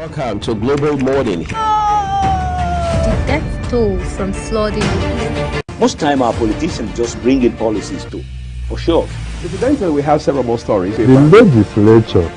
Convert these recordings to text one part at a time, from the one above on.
Welcome to Global Morning. The death toll from flooding. Most time our politicians just bring in policies too, for sure. Incidentally, we have several more stories. The legislature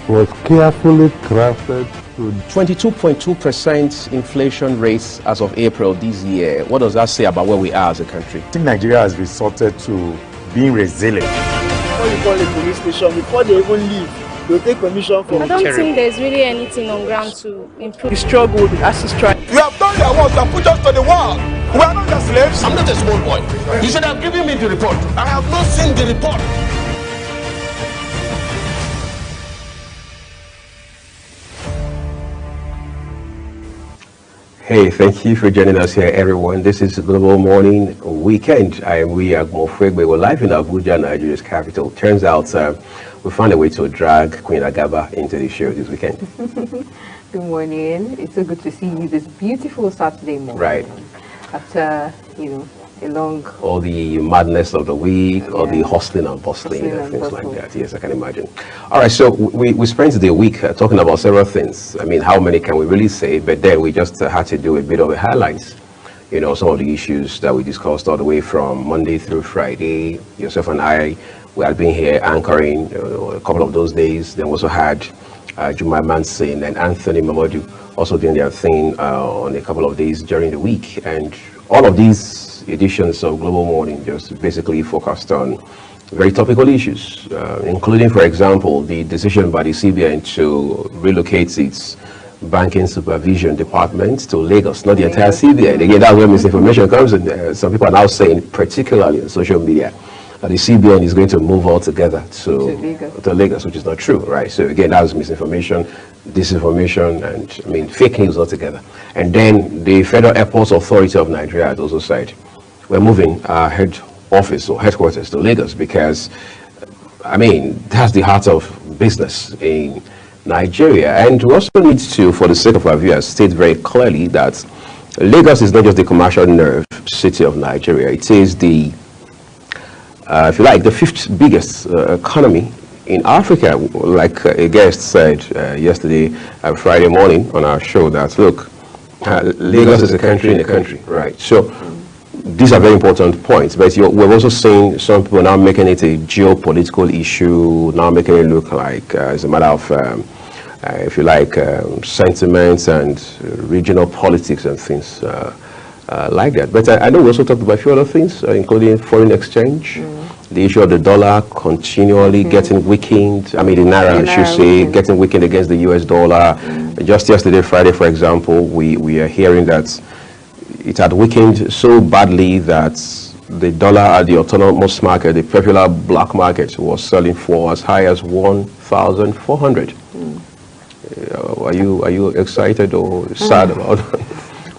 was carefully crafted to 22.2% inflation rate as of April this year. What does that say about where we are as a country? I think Nigeria has resorted to being resilient. Before you call a police station, before they even leave, they'll take permission from. I don't think there's really anything on ground to improve. The struggle, the ASIS strike. You have done their work and put us to the wall. We are not the slaves. I'm not a small boy. You should have given me the report. I have not seen the report. Hey, thank you for joining us here, everyone. This is Global Morning Weekend. I am Agmo Fregbe. We're live in Abuja, Nigeria's capital. Turns out we found a way to drag Queen Agaba into the show this weekend. Good morning. It's so good to see you this beautiful Saturday morning. Right. After, a long... All the madness of the week, all the hustling and bustling, things like that. Yes, I can imagine. All right, so we spent the week talking about several things. I mean, how many can we really say? But then we just had to do a bit of a highlights. Some of the issues that we discussed all the way from Monday through Friday. Yourself and I, we had been here anchoring a couple of those days. Then we also had Juma Manson and Anthony Mamadou also doing their thing on a couple of days during the week. And all of these editions of Global Morning just basically focused on very topical issues, including, for example, the decision by the CBN to relocate its banking supervision department to Lagos, not the entire CBN. Again, that's where misinformation comes in. Some people are now saying, particularly on social media, that the CBN is going to move altogether to Lagos, which is not true, right? So again, that was misinformation, disinformation, and fake news altogether. And then the Federal Airports Authority of Nigeria has also said, we're moving our head office or headquarters to Lagos because, that's the heart of business in Nigeria. And we also need to, for the sake of our viewers, state very clearly that Lagos is not just the commercial nerve city of Nigeria. It is the, if you like, the fifth biggest economy in Africa. Like a guest said yesterday, Friday morning on our show, that look, Lagos is a country in a country, right? So these are very important points, but we're also seeing some people now making it a geopolitical issue, now making it look like it's a matter of, if you like, sentiments and regional politics and things like that. But I know we also talked about a few other things, including foreign exchange, the issue of the dollar continually getting weakened. The naira, I should say, getting weakened against the US dollar. Just yesterday, Friday, for example, we are hearing that it had weakened so badly that the dollar at the autonomous market, the popular black market, was selling for as high as 1,400. Are you excited or sad about it?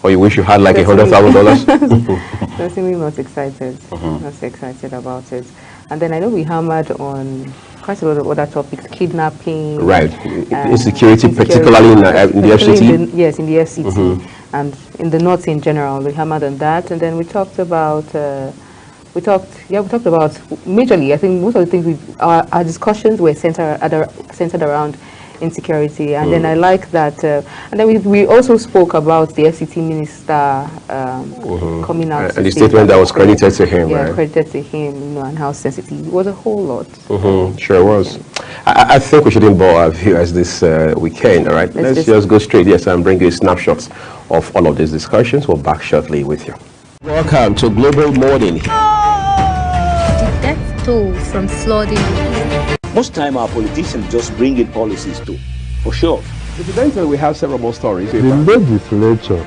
Or you wish you had like $100,000? Certainly not excited. Not excited about it. And then I know we hammered on quite a lot of other topics, kidnapping. Right. Insecurity, particularly in the FCT. Yes, in the FCT. And in the North in general, we hammered on that. And then we talked about, majorly, I think most of the things, our discussions were centered around insecurity. And then I like that. And then we also spoke about the FCT minister coming out. And the statement that was credited to him, right? Credited to him, and how sensitive. It was a whole lot. Sure was. I think we shouldn't bore our viewers this weekend, all right? Let's just go straight, and bring you a snapshot of all of these discussions. We'll back shortly with you. Welcome to Global Morning. The death toll from flooding. Most time our politicians just bring in policies too, for sure. Incidentally, we have several more stories. the legislature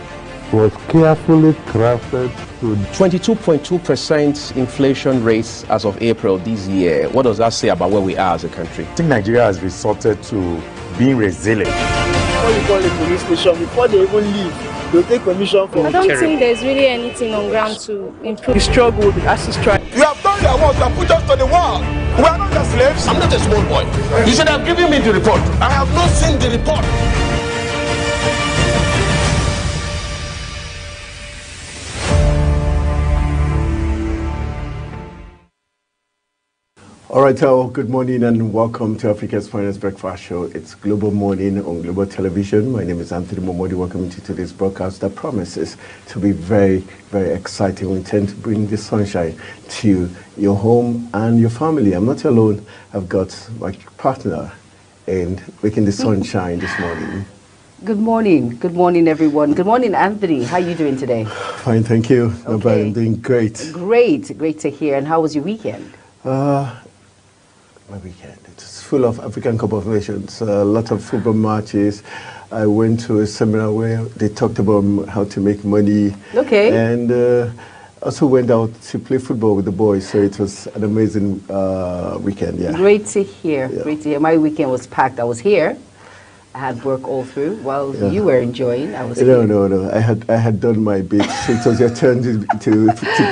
was carefully crafted to 22.2% inflation rate as of April this year. What does that say about where we are as a country? I think Nigeria has resorted to being resilient. Before you call a police station, before they even leave, they'll take permission from. I don't think there's really anything on ground to improve. The struggle, the ASIS strike. You have done their work and put us to the wall. We are not the slaves. I'm not a small boy. You should have given me the report. I have not seen the report. All right, good morning and welcome to Africa's Finest Breakfast Show. It's Global Morning on Global Television. My name is Anthony Momodi. Welcome to today's broadcast that promises to be very, very exciting. We intend to bring the sunshine to your home and your family. I'm not alone. I've got my partner in making the sunshine this morning. Good morning. Good morning, everyone. Good morning, Anthony. How are you doing today? Fine, thank you. No bad. I'm doing great. Great to hear. And how was your weekend? My weekend, it's full of African Cup of Nations, a lot of football matches. I went to a seminar where they talked about how to make money. Okay. And also went out to play football with the boys, so it was an amazing weekend, yeah. Great to hear, great to hear. My weekend was packed. I was here. I had work all through while you were enjoying. I was No. I had done my bit. So it was your turn to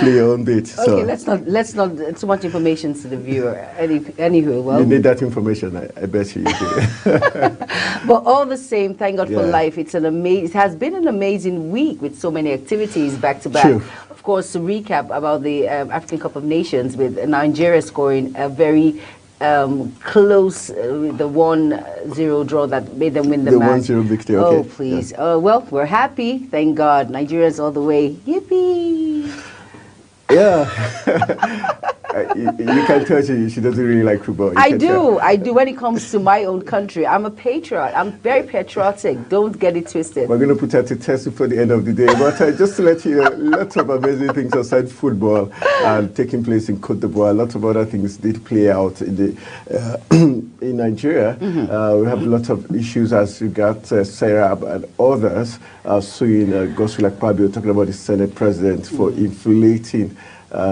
play your own bit. Okay, so. let's not too much information to the viewer. Anywho, well, you need that information. I bet you do. But all the same, thank God for life. It has been an amazing week with so many activities back to back. True. Of course, to recap about the African Cup of Nations, with Nigeria scoring a very close, the 1-0 draw that made them win the match. The 1-0 victory, okay. Oh, please. Yeah. Well, we're happy. Thank God. Nigeria's all the way. Yippee! Yeah. You can tell she doesn't really like football. I do. When it comes to my own country, I'm a patriot. I'm very patriotic. Don't get it twisted. We're going to put her to test before the end of the day. But just to let you know, lots of amazing things aside football taking place in Cote d'Ivoire. Lots of other things did play out in in Nigeria. We have lots of issues as regards Serap and others suing Godswill Akpabio, talking about the Senate president for inflating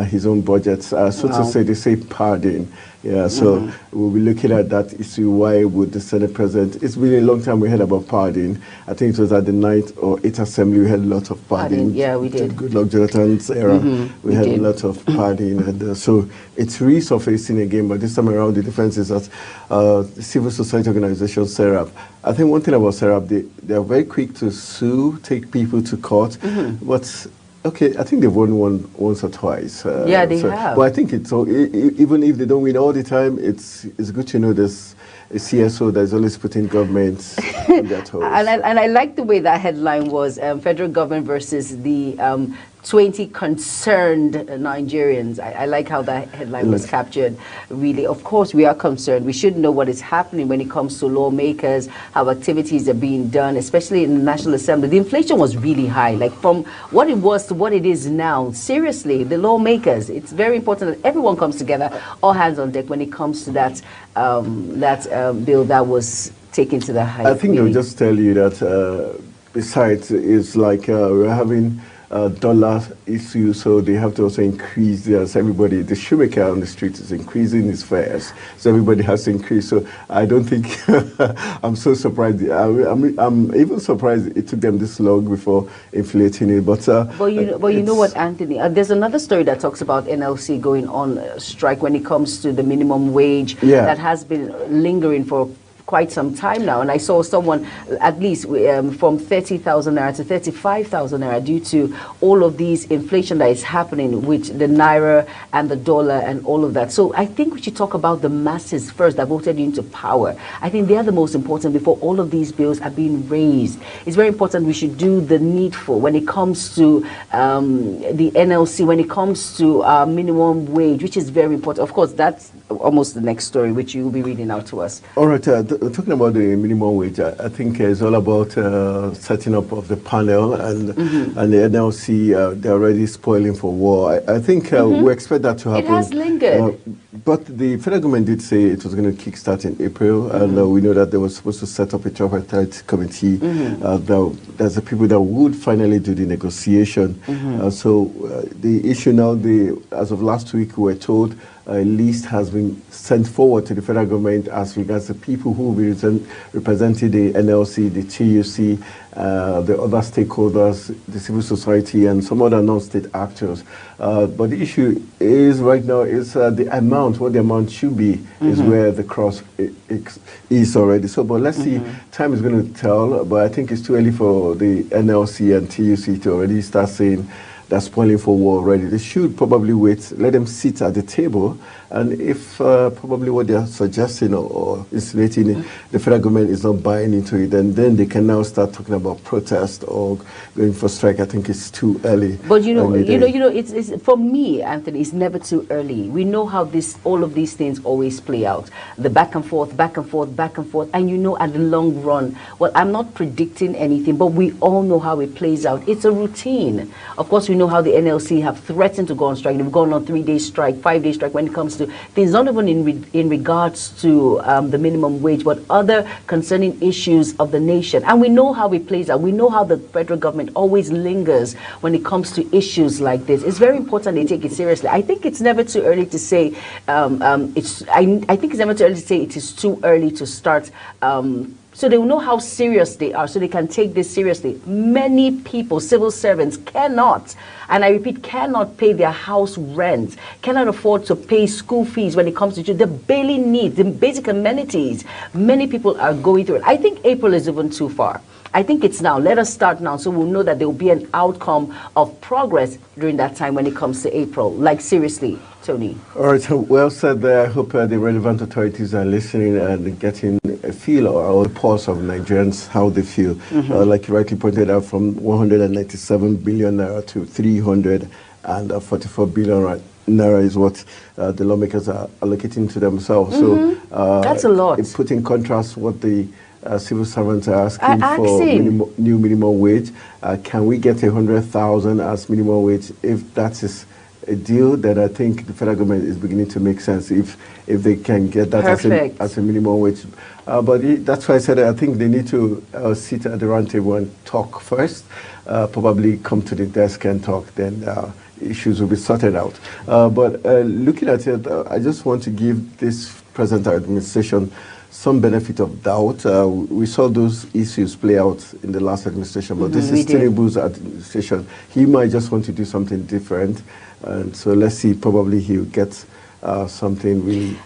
his own budgets. So to say, they say pardon. Yeah, so we'll be looking at that issue. Why would the Senate president? It's been a long time we heard about pardon. I think it was at the 9th or 8th Assembly we had a lot of pardon. Yeah, we did. Good luck, Jonathan's era. We had a lot of pardon. And so it's resurfacing again, but this time around the defense is that the civil society organization, SERAP. I think one thing about SERAP, they are very quick to sue, take people to court, but okay, I think they've won once or twice. Yeah, they have. But I think it's even if they don't win all the time, it's good to know there's a CSO that's always putting governments on their toes. And I like the way that headline was federal government versus the 20 concerned Nigerians. I like how that headline was captured, really. Of course, we are concerned. We should know what is happening when it comes to lawmakers, how activities are being done, especially in the National Assembly. The inflation was really high, like from what it was to what it is now. Seriously, the lawmakers, it's very important that everyone comes together, all hands on deck when it comes to that bill that was taken to the height. I think they'll just tell you that besides, it's like we're having dollar issue, so they have to also increase theirs. Everybody, the shoemaker on the street is increasing his fares, so everybody has to increase. So I don't think I'm so surprised. I'm even surprised it took them this long before inflating it. But you know what, Anthony? There's another story that talks about NLC going on strike when it comes to the minimum wage that has been lingering for quite some time now, and I saw someone at least from 30,000 naira to 35,000 naira due to all of these inflation that is happening with the naira and the dollar and all of that. So I think we should talk about the masses first that voted you into power. I think they are the most important before all of these bills are being raised. It's very important we should do the needful when it comes to the NLC, when it comes to minimum wage, which is very important. Of course, that's almost the next story, which you will be reading out to us. All right, talking about the minimum wage, I think it's all about setting up of the panel and the NLC. They're already spoiling for war. I think we expect that to happen. It has lingered. But the federal government did say it was going to kickstart in April, and we know that they were supposed to set up a tripartite committee. There's the people that would finally do the negotiation. So the issue now, as of last week, we were told a list has been sent forward to the federal government as regards the people who will be representing the NLC, the TUC, the other stakeholders, the civil society, and some other non-state actors. But the issue is right now is the amount, what the amount should be, is where the cross is already. So, but let's see, time is going to tell, but I think it's too early for the NLC and TUC to already start saying they're spoiling for war already. They should probably wait, let them sit at the table, and if probably what they're suggesting or insinuating, the federal government is not buying into it, then they can now start talking about protest or going for strike. I think it's too early. But it's for me, Anthony, it's never too early. We know how all of these things always play out. The back and forth, back and forth, back and forth, and at the long run, well, I'm not predicting anything, but we all know how it plays out. It's a routine. Of course, we know how the NLC have threatened to go on strike. They've gone on 3-day strike, 5-day strike when it comes to things, not even in regards to the minimum wage, but other concerning issues of the nation. And we know how it plays out. We know how the federal government always lingers when it comes to issues like this. It's very important they take it seriously. I think it's never too early to say. I think it's never too early to say it is too early to start. So they will know how serious they are, so they can take this seriously. Many people, civil servants, cannot, and I repeat, cannot pay their house rent, cannot afford to pay school fees when it comes to the daily needs, the basic amenities. Many people are going through it. I think April is even too far. I think it's now. Let us start now, so we'll know that there will be an outcome of progress during that time when it comes to April. Like, seriously, Tony. All right, so well said there. I hope the relevant authorities are listening and getting a feel or a pulse of Nigerians, how they feel. Like you rightly pointed out, from 197 billion naira to 344 billion naira is what the lawmakers are allocating to themselves. So that's a lot. It put in contrast what the civil servants are asking for new minimum wage. Can we get 100,000 as minimum wage? If that is a deal, then I think the federal government is beginning to make sense if they can get that as a minimum wage. But that's why I said I think they need to sit at the round table and talk first, probably come to the desk and talk, then issues will be sorted out. But looking at it, I just want to give this present administration some benefit of doubt. We saw those issues play out in the last administration, but this is Tinubu's administration. He might just want to do something different, and so let's see, probably he'll get something really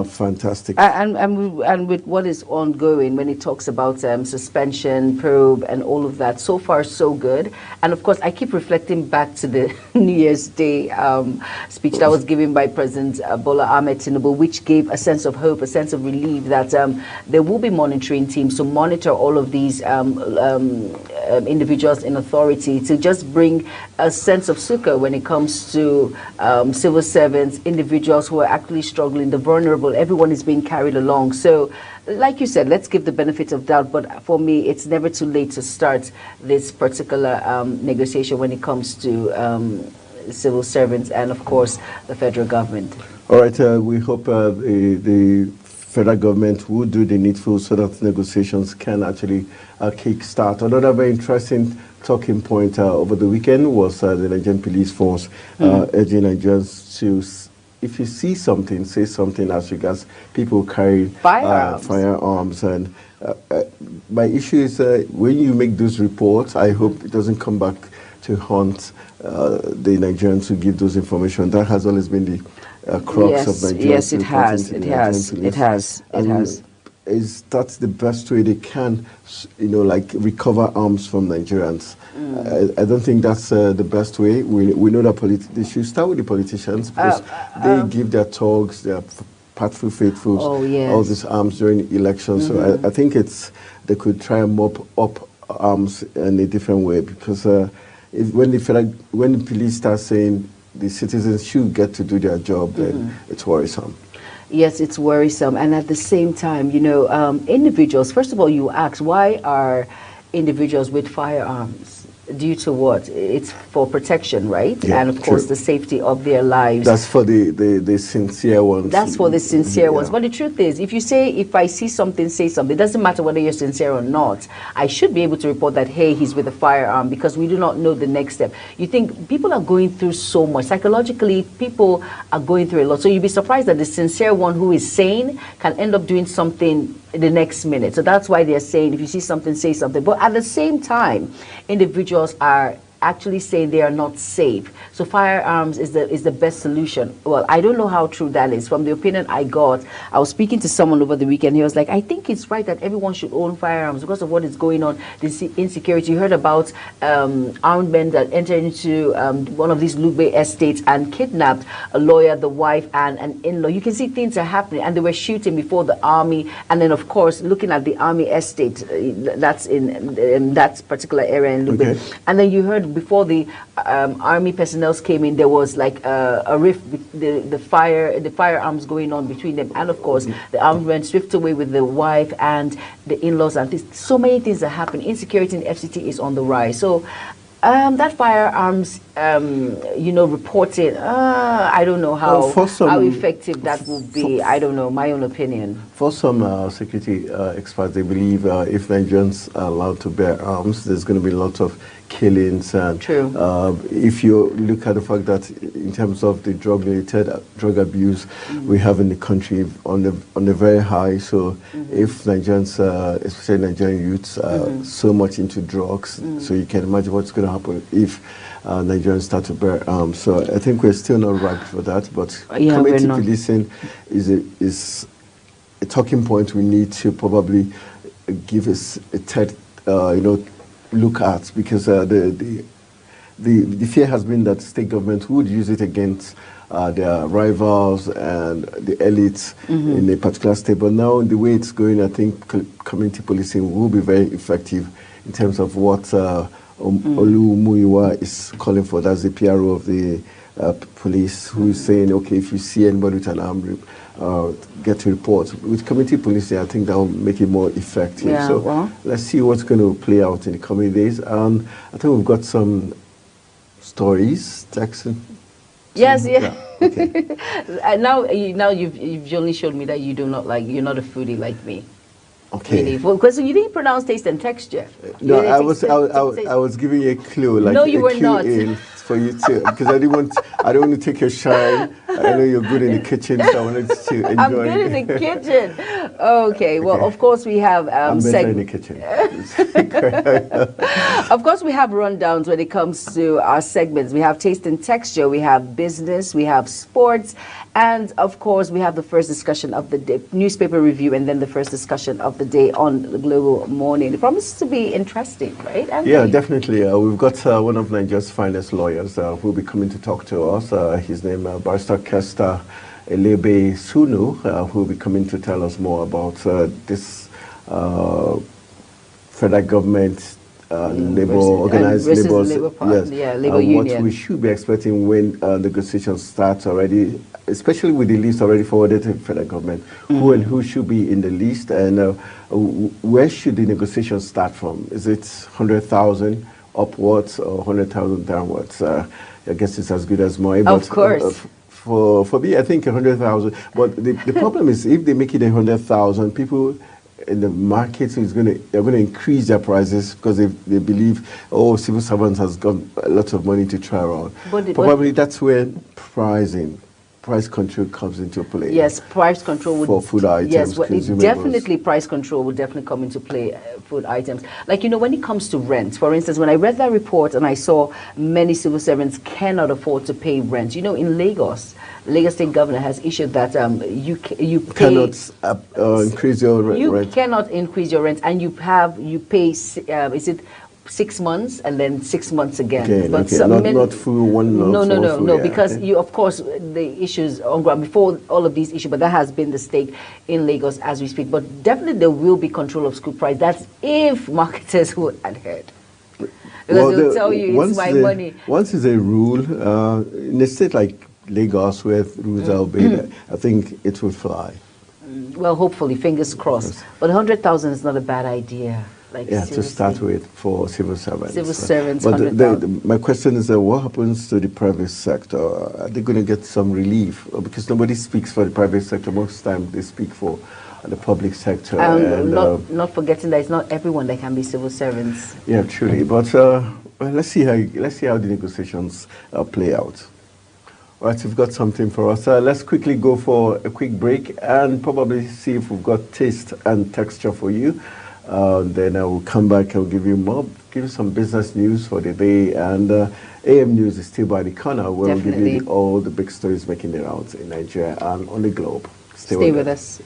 fantastic. And with what is ongoing, when it talks about suspension, probe, and all of that, so far so good. And of course, I keep reflecting back to the New Year's Day speech that was given by President Bola Ahmed Tinubu, which gave a sense of hope, a sense of relief that there will be monitoring teams to monitor all of these individuals in authority, to just bring a sense of succor when it comes to civil servants, individuals who are actually struggling, the vulnerable. Everyone is being carried along. So, like you said, let's give the benefit of doubt. But for me, it's never too late to start this particular negotiation when it comes to civil servants and, of course, the federal government. All right. We hope the federal government will do the needful so that negotiations can actually kick-start. Another very interesting talking point over the weekend was the Nigerian Police Force urging Nigerians to, if you see something, say something as regards people carrying firearms. And my issue is when you make those reports, I hope it doesn't come back to haunt the Nigerians who give those information. That has always been the crux of Nigerians. Yes, it has. It has. Is that the best way they can, like recover arms from Nigerians? I don't think that's the best way. We know that they should start with the politicians because they give their talks, their faithfuls, all these arms during elections. So I think they could try and mop up arms in a different way, because when the police start saying the citizens should get to do their job, then it's worrisome. Yes, it's worrisome. And at the same time, individuals, first of all, you ask, why are individuals with firearms? Due to what? It's for protection, right? Yeah, and of course, the safety of their lives. That's for the sincere ones. That's for the sincere ones. But the truth is, if I see something, say something. It doesn't matter whether you're sincere or not. I should be able to report that, hey, he's with a firearm, because we do not know the next step. You think people are going through so much. Psychologically, people are going through a lot. So you'd be surprised that the sincere one who is sane can end up doing something the next minute. So that's why they're saying, if you see something, say something. But at the same time, individuals are actually saying they are not safe. So firearms is the best solution. Well, I don't know how true that is. From the opinion I got, I was speaking to someone over the weekend. He was like, I think it's right that everyone should own firearms because of what is going on, this insecurity. You heard about armed men that entered into one of these Lugbe estates and kidnapped a lawyer, the wife, and an in-law. You can see things are happening, and they were shooting before the army. And then, of course, looking at the army estate, that's in that particular area in Lugbe. Okay. And then you heard before the army personnel came in, there was like a rift, the firearms going on between them, and of course the armed men swept away with the wife and the in-laws, and so many things are happening. Insecurity in FCT is on the rise. So that firearms, reporting, I don't know how effective that will be. I don't know, my own opinion. For some security experts, they believe if Nigerians are allowed to bear arms, there's going to be a lot of killings. And true. If you look at the fact that in terms of the drug-related drug abuse we have in the country on the very high, so if Nigerians, especially Nigerian youths, are so much into drugs, so you can imagine what's going to happen if Nigerians start to bear arms. So I think we're still not ripe for that, but community policing is a talking point we need to probably give us a third, look at, because the fear has been that state government would use it against their rivals and the elites in a particular state. But now, the way it's going, I think community policing will be very effective in terms of what Olu Muyiwa is calling for. That's the PRO of the police, who is saying, okay, if you see anybody with an arm, get to report. With community policing, I think that will make it more effective. Yeah, so let's see what's going to play out in the coming days. And I think we've got some stories, Jackson. Yes, yeah. Okay. now you've only showed me that you're not a foodie like me. Okay. Really? Because you didn't pronounce taste and texture. No, I was giving you a clue, like no, you were not. For you to, because I don't want to take your shine. I know you're good in the kitchen, so I wanted to enjoy. I'm good in the kitchen. Okay, well, of course we have I'm better in the kitchen. Of course, we have rundowns when it comes to our segments. We have taste and texture, we have business, we have sports, and of course we have the first discussion of the day, newspaper review, and then the first discussion of the day on the Global Morning. It promises to be interesting, right, Anthony? Yeah, definitely. We've got one of Nigeria's finest lawyers who will be coming to talk to us. His name is Barrister Kester Elebe Sunu, who will be coming to tell us more about this federal government organized labor union. What we should be expecting when negotiations start already, especially with the list already forwarded to the federal government, who and who should be in the list, and where should the negotiations start from? Is it 100,000 upwards or 100,000 downwards? I guess it's as good as mine. Of course. For me, I think 100,000. But the problem is, if they make it 100,000, people in the market they're going to increase their prices because they believe, civil servants has got a lot of money to try around. Probably that's where price control comes into play. Yes, price control would, for food items. Yes, definitely price control would definitely come into play. Food items, like when it comes to rent, for instance, when I read that report and I saw many civil servants cannot afford to pay rent. In Lagos State Governor has issued that you cannot increase your rent. You cannot increase your rent, and you pay. Is it 6 months and then 6 months again? But not full 1 month. No, because you, of course, the issues on ground before all of these issues, but that has been the stake in Lagos as we speak. But definitely there will be control of school price. That's if marketers will adhere. Because they'll tell you it's my money. Once is a rule, in a state like Lagos where rules are obeyed, I think it will fly. Well, hopefully, fingers crossed. But 100,000 is not a bad idea. To start with for civil servants. Civil servants. But my question is, what happens to the private sector? Are they going to get some relief? Because nobody speaks for the private sector. Most times they speak for the public sector. And not forgetting that it's not everyone that can be civil servants. Yeah, truly. But let's see how the negotiations play out. All right, we've got something for us. Let's quickly go for a quick break and probably see if we've got taste and texture for you. Then I will come back and give you more give you some business news for the day, and AM News is still by the corner, where we'll give you all the big stories making the rounds in Nigeria and on the globe. Stay with us.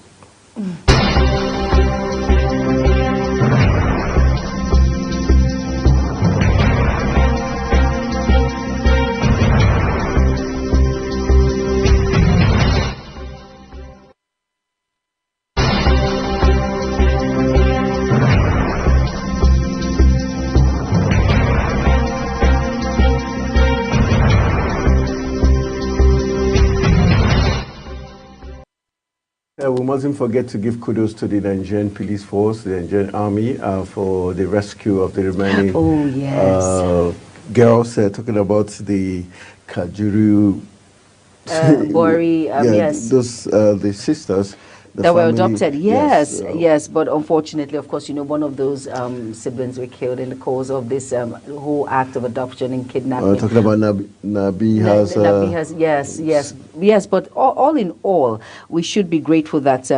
We mustn't forget to give kudos to the Nigerian police force, the Nigerian army, for the rescue of the remaining girls. Talking about the Kajuru, Bori, yes, those the sisters that were adopted. Yes, but unfortunately, of course, you know, one of those siblings were killed in the course of this whole act of adoption and kidnapping. Talking about Nabiha's. Yes. But all in all, we should be grateful that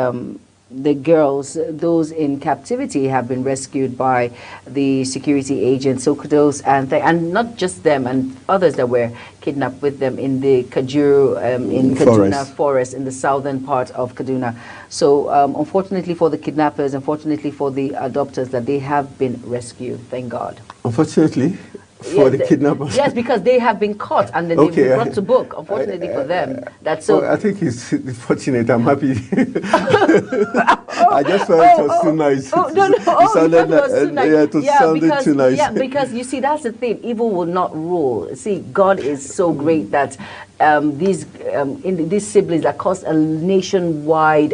the girls, those in captivity, have been rescued by the security agents. So kudos, and not just them, and others that were kidnapped with them in the Kajuru, in Kaduna forest in the southern part of Kaduna. So unfortunately for the kidnappers, unfortunately for the adopters, that they have been rescued. Thank God. Unfortunately for the kidnappers. Yes, because they have been caught and then they've been brought to book. Unfortunately for them, that's so. Well, I think it's fortunate. I'm happy. I just felt it was too nice. It sounded too nice. Yeah, because you see, that's the thing. Evil will not rule. See, God is so great that these siblings that caused a nationwide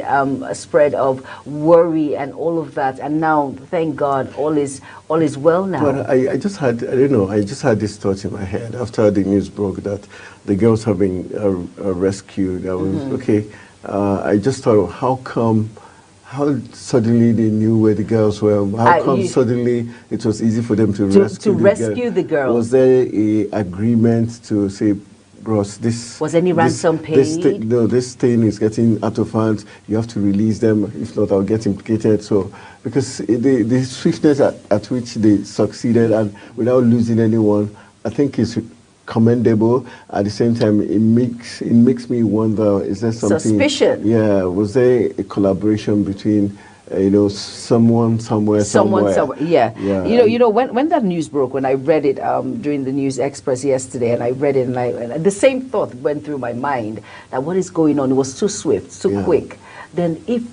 spread of worry and all of that, and now, thank God, all is well now. But I just had this thought in my head after the news broke that the girls have been rescued. I was I just thought, how suddenly they knew where the girls were? How come suddenly it was easy for them to rescue the girls? Was there a agreement to say, bros, was any ransom paid? This thing is getting out of hand. You have to release them. If not, I'll get implicated. So, because the swiftness at which they succeeded and without losing anyone, I think is commendable. At the same time, it makes me wonder: is there something? Suspicion. Yeah. Was there a collaboration between? Someone somewhere. Yeah. You know, when that news broke, when I read it during the News Express yesterday, and I read it, and the same thought went through my mind that what is going on? It was too swift, too quick. Then, if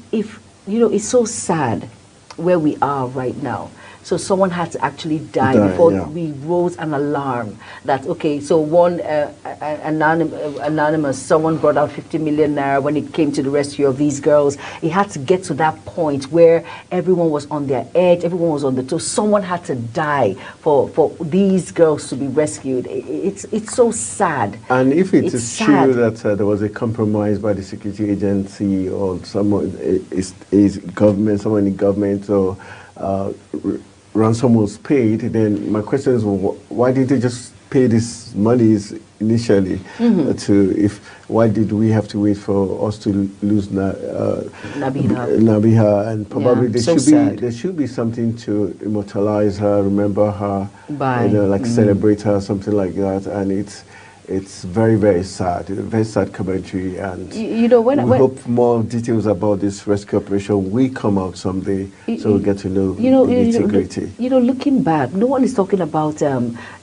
you know, it's so sad where we are right now. So someone had to actually die before we rose an alarm that, okay, so one anonymous, someone brought out 50 million naira when it came to the rescue of these girls. It had to get to that point where everyone was on their edge, everyone was on the toe. Someone had to die for these girls to be rescued. It's so sad. And if it is true that there was a compromise by the security agency or someone is government, someone in government, or ransom was paid, then my question is, why didn't they just pay these monies initially? Why did we have to wait for us to lose Nabiha? And probably there should be something to immortalize her, remember her, celebrate her, something like that. And it's very, very sad, very sad commentary, and we hope more details about this rescue operation will come out someday, so we'll get to know the nitty-gritty. Looking back, no one is talking about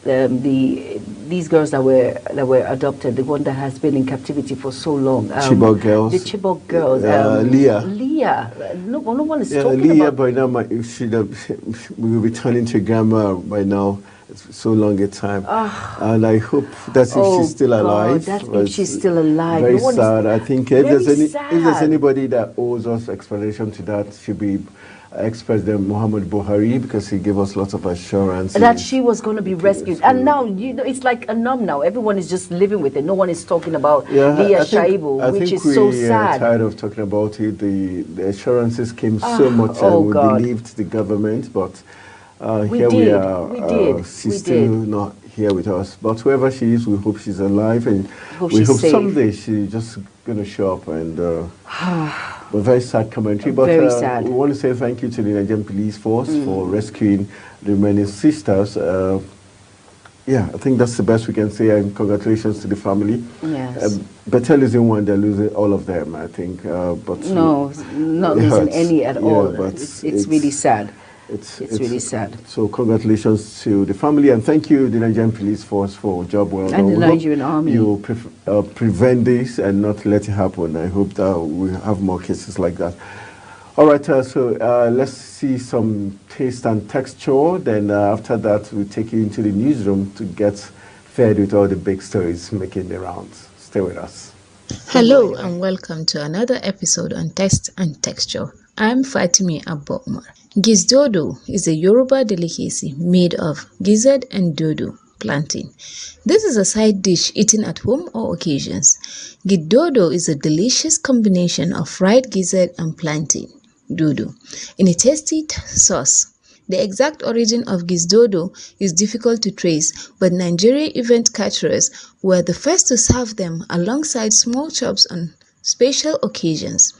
these girls that were adopted, the one that has been in captivity for so long. Chibok girls. The Chibok girls. Leah. No one is talking Leah, about. by now, we will be turning to grandma by now. It's so long a time, and I hope that if she's still alive. If she's still alive, very sad. I think if there's anybody that owes us explanation to that, should be ex-President Muhammad Buhari, because he gave us lots of assurance that she was going to be rescued. And now, it's like a numb now. Everyone is just living with it. No one is talking about Leah Shaibu, which is so sad. I think we're tired of talking about it. The assurances came so much, and we believed the government, but here we are. She's still not here with us. But whoever she is, we hope she's alive, and we hope someday she's just going to show up. And a very sad commentary. But very sad. We want to say thank you to the Nigerian Police Force for rescuing the remaining sisters. Yeah, I think that's the best we can say, and congratulations to the family. Yes. Bethel isn't one, they're losing all of them, I think. But no, not losing any at all. But it's really sad. It's really sad. So congratulations to the family, and thank you, the Nigerian Police Force, for job well done. And the Nigerian Army. You prevent this and not let it happen. I hope that we have more cases like that. All right, so let's see some taste and texture. Then after that, we'll take you into the newsroom to get fed with all the big stories making the rounds. Stay with us. Hello and welcome to another episode on Taste and Texture. I'm Fatimi Abomar. Gizdodo is a Yoruba delicacy made of gizzard and dodo plantain. This is a side dish eaten at home or occasions. Gizdodo is a delicious combination of fried gizzard and plantain dodo in a tasty sauce. The exact origin of gizdodo is difficult to trace, but Nigerian event caterers were the first to serve them alongside small chops on special occasions.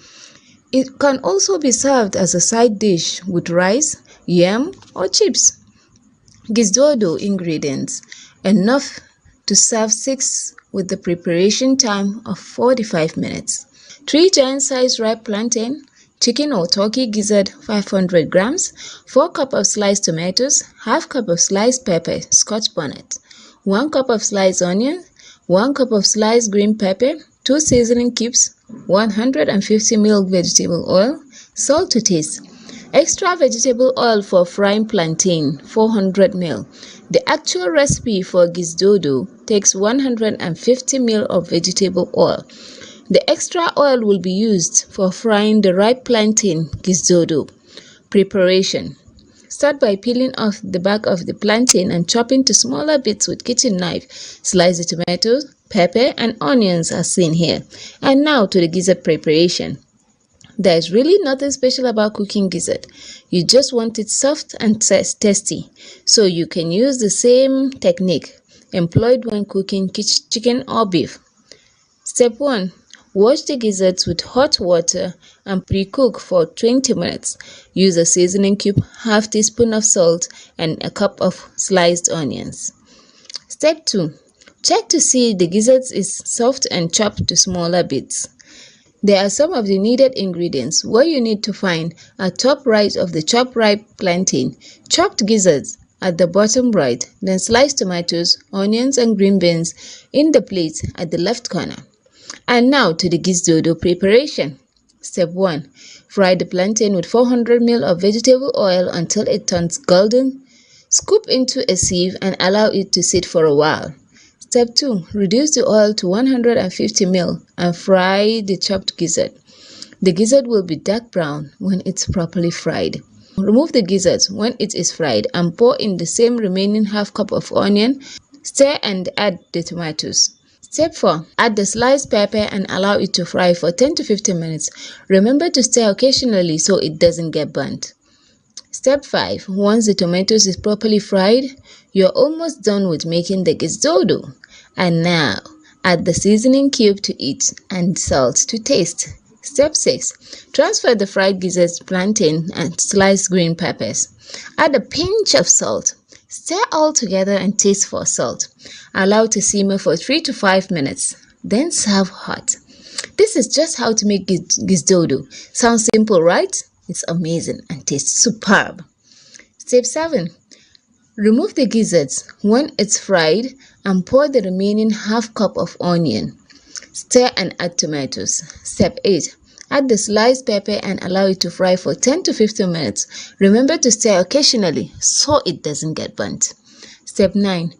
It can also be served as a side dish with rice, yam, or chips. Gizdodo ingredients: enough to serve 6 with the preparation time of 45 minutes. 3 giant-sized ripe plantain, chicken or turkey gizzard 500 grams, 4 cups of sliced tomatoes, half cup of sliced pepper, scotch bonnet, 1 cup of sliced onion, 1 cup of sliced green pepper, 2 seasoning cubes, 150 ml vegetable oil, salt to taste. Extra vegetable oil for frying plantain 400 ml. The actual recipe for gizdodo takes 150 ml of vegetable oil. The extra oil will be used for frying the ripe plantain gizdodo. Preparation: start by peeling off the back of the plantain and chopping to smaller bits with kitchen knife. Slice the tomatoes, pepper, and onions as seen here. And now to the gizzard preparation. There is really nothing special about cooking gizzard. You just want it soft and tasty. So you can use the same technique employed when cooking chicken or beef. Step 1. Wash the gizzards with hot water and pre-cook for 20 minutes. Use a seasoning cube, half teaspoon of salt, and a cup of sliced onions. Step 2. Check to see the gizzards is soft and chop to smaller bits. There are some of the needed ingredients. What you need to find at top right of the chopped ripe plantain, chopped gizzards at the bottom right, then sliced tomatoes, onions, and green beans in the plate at the left corner. And now to the gizdodo preparation. Step 1. Fry the plantain with 400 ml of vegetable oil until it turns golden. Scoop into a sieve and allow it to sit for a while. Step 2. Reduce the oil to 150 ml and fry the chopped gizzard. The gizzard will be dark brown when it's properly fried. Remove the gizzards when it is fried and pour in the same remaining half cup of onion. Stir and add the tomatoes. Step 4. Add the sliced pepper and allow it to fry for 10 to 15 minutes. Remember to stir occasionally so it doesn't get burnt. Step 5. Once the tomatoes is properly fried, you're almost done with making the gizdodo. And now, add the seasoning cube to it and salt to taste. Step 6. Transfer the fried gizzards, plantain, and sliced green peppers. Add a pinch of salt. Stir all together and taste for salt. Allow to simmer for 3 to 5 minutes. Then serve hot. This is just how to make gizdodo. Sounds simple, right? It's amazing and tastes superb. Step 7. Remove the gizzards when it's fried and pour the remaining half cup of onion. Stir and add tomatoes. Step 8. Add the sliced pepper and allow it to fry for 10 to 15 minutes. Remember to stir occasionally so it doesn't get burnt. Step 9.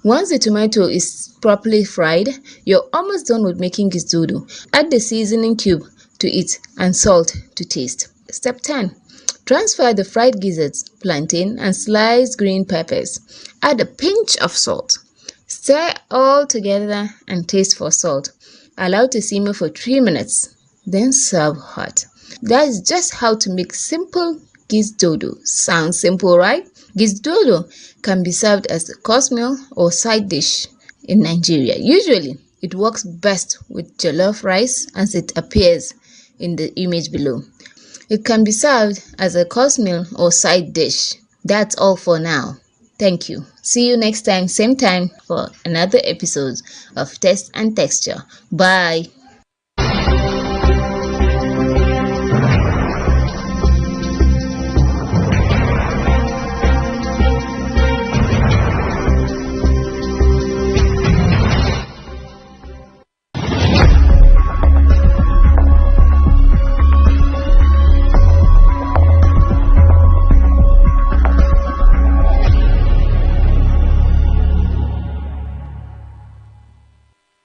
Once the tomato is properly fried, you're almost done with making gizdodo. Add the seasoning cube to it and salt to taste. Step 10. Transfer the fried gizzards, plantain, and sliced green peppers. Add a pinch of salt. Stir all together and taste for salt. Allow to simmer for 3 minutes. Then serve hot. That is just how to make simple gizdodo. Sounds simple, right? Gizdodo can be served as a course meal or side dish in Nigeria. Usually, it works best with jollof rice as it appears in the image below. It can be served as a course meal or side dish. That's all for now. Thank you. See you next time, same time, for another episode of Taste and Texture. Bye.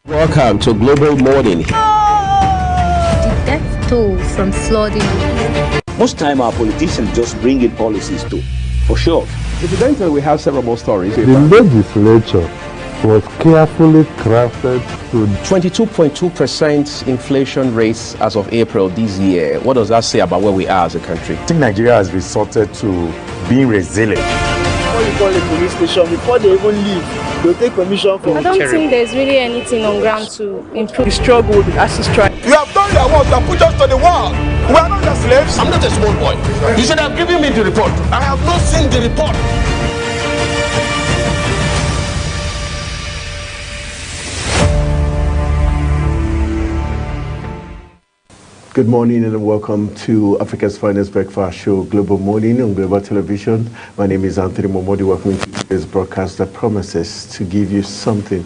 Welcome to Global Morning. The death toll from flooding. Most time our politicians just bring in policies to, for sure. Incidentally, we have several more stories. The legislature was carefully crafted to 22.2% inflation rates as of April this year. What does that say about where we are as a country? I think Nigeria has resorted to being resilient. Before you call a police station, before they even leave, they'll take permission from I don't think there's really anything on ground to improve. the struggle with the ASIS strike. You have done your work, you have put us to the wall. We are not your slaves. I'm not a small boy. You should have given me the report. I have not seen the report. Good morning and welcome to Africa's Finest Breakfast Show, Global Morning on Global Television. My name is Anthony Momodi. Welcome to today's broadcast that promises to give you something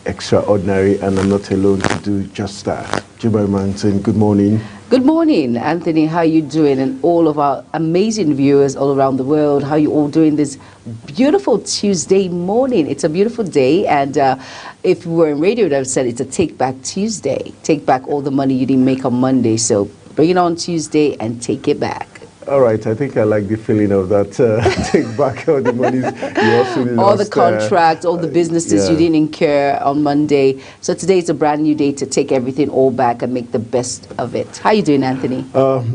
extraordinary, and I'm not alone to do just that. Jibari Manton, good morning. Good morning, Anthony. How are you doing? And all of our amazing viewers all around the world, how are you all doing this beautiful Tuesday morning? It's a beautiful day, and if we were in radio, I would have said it's a Take Back Tuesday. Take back all the money you didn't make on Monday. So bring it on Tuesday and take it back. All right, I think I like the feeling of that. Take back all the money you also lost. All the contracts, all the businesses you didn't incur on Monday. So today is a brand new day to take everything all back and make the best of it. How are you doing, Anthony?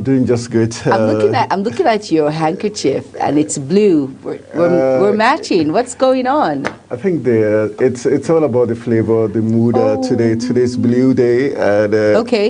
Doing just good. I'm looking at your handkerchief, and it's blue. We're matching. What's going on? I think it's all about the flavor, the mood. Today's Blue Day, and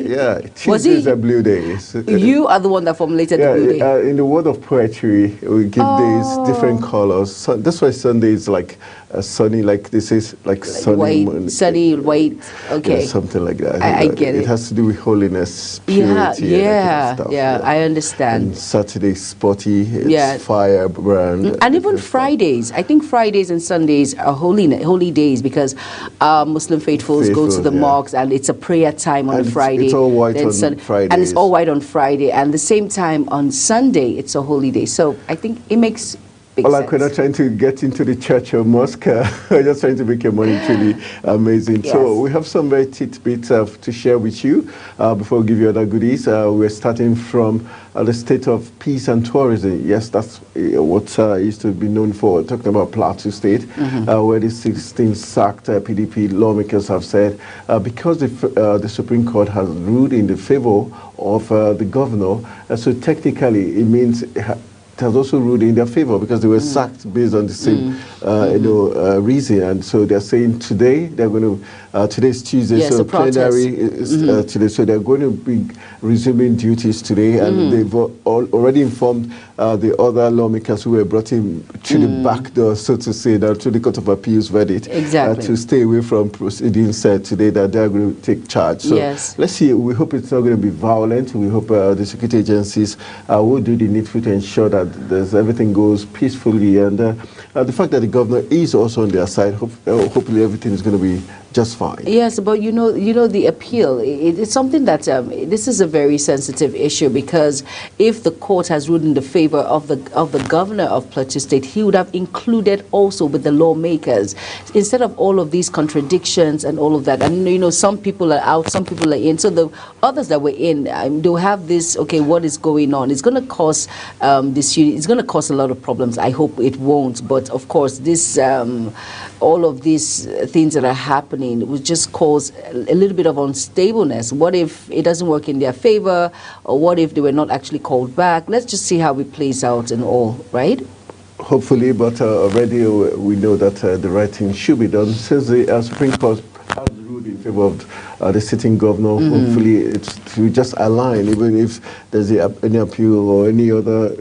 yeah, Tuesdays are Blue Days. You are the one that formulated the Blue Day. In the world of poetry, we give days different colors. So that's why Sunday is like sunny, like this is like sunny, white, sunny, white. Okay, yeah, something like that. I get it. It has to do with holiness, purity, and stuff. Yeah, I understand. And Saturday sporty, it's firebrand, and even Fridays. I think Fridays and Sundays are holy days because Muslim faithfuls go to the mosques, and it's a prayer time on a Friday. It's all white on Friday, and it's all white on Friday, and the same time on Sunday it's a holy day. So I think it makes big sense. We're not trying to get into the church or mosque. We're just trying to make your money truly amazing. Yes. So we have some very tidbits to share with you before we give you other goodies. We're starting from the state of peace and tourism. Yes, that's what used to be known for. Talking about Plateau State, where the 16 sacked PDP lawmakers have said because the Supreme Court has ruled in the favor of the governor, so technically it means it has also ruled in their favor because they were sacked based on the same reason, and so they're saying today they're going to today's Tuesday, so plenary is today, so they're going to be resuming duties today, and they've already informed the other lawmakers who were brought in through the back door, so to say, now through the Court of Appeals verdict, to stay away from proceedings today, that they're going to take charge. So let's see. We hope it's not going to be violent. We hope the security agencies will do the needful to ensure that everything goes peacefully, and the fact that the governor is also on their side, hopefully everything is going to be just fine. Yes, but you know the appeal. It's something that this is a very sensitive issue, because if the court has ruled in the favor of the governor of Plateau State, he would have included also with the lawmakers, instead of all of these contradictions and all of that. And some people are out, some people are in. So the others that were in, they'll have this. Okay, what is going on? It's going to cause it's going to cause a lot of problems. I hope it won't. But of course, this all of these things that are happening would just cause a little bit of unstableness. What if it doesn't work in their favor, or what if they were not actually called back? Let's just see how it plays out and all, right? hopefully, but already we know that the right thing should be done. Since the Supreme Court has ruled in favor of the sitting governor, hopefully it's to just align, even if there's any appeal or any other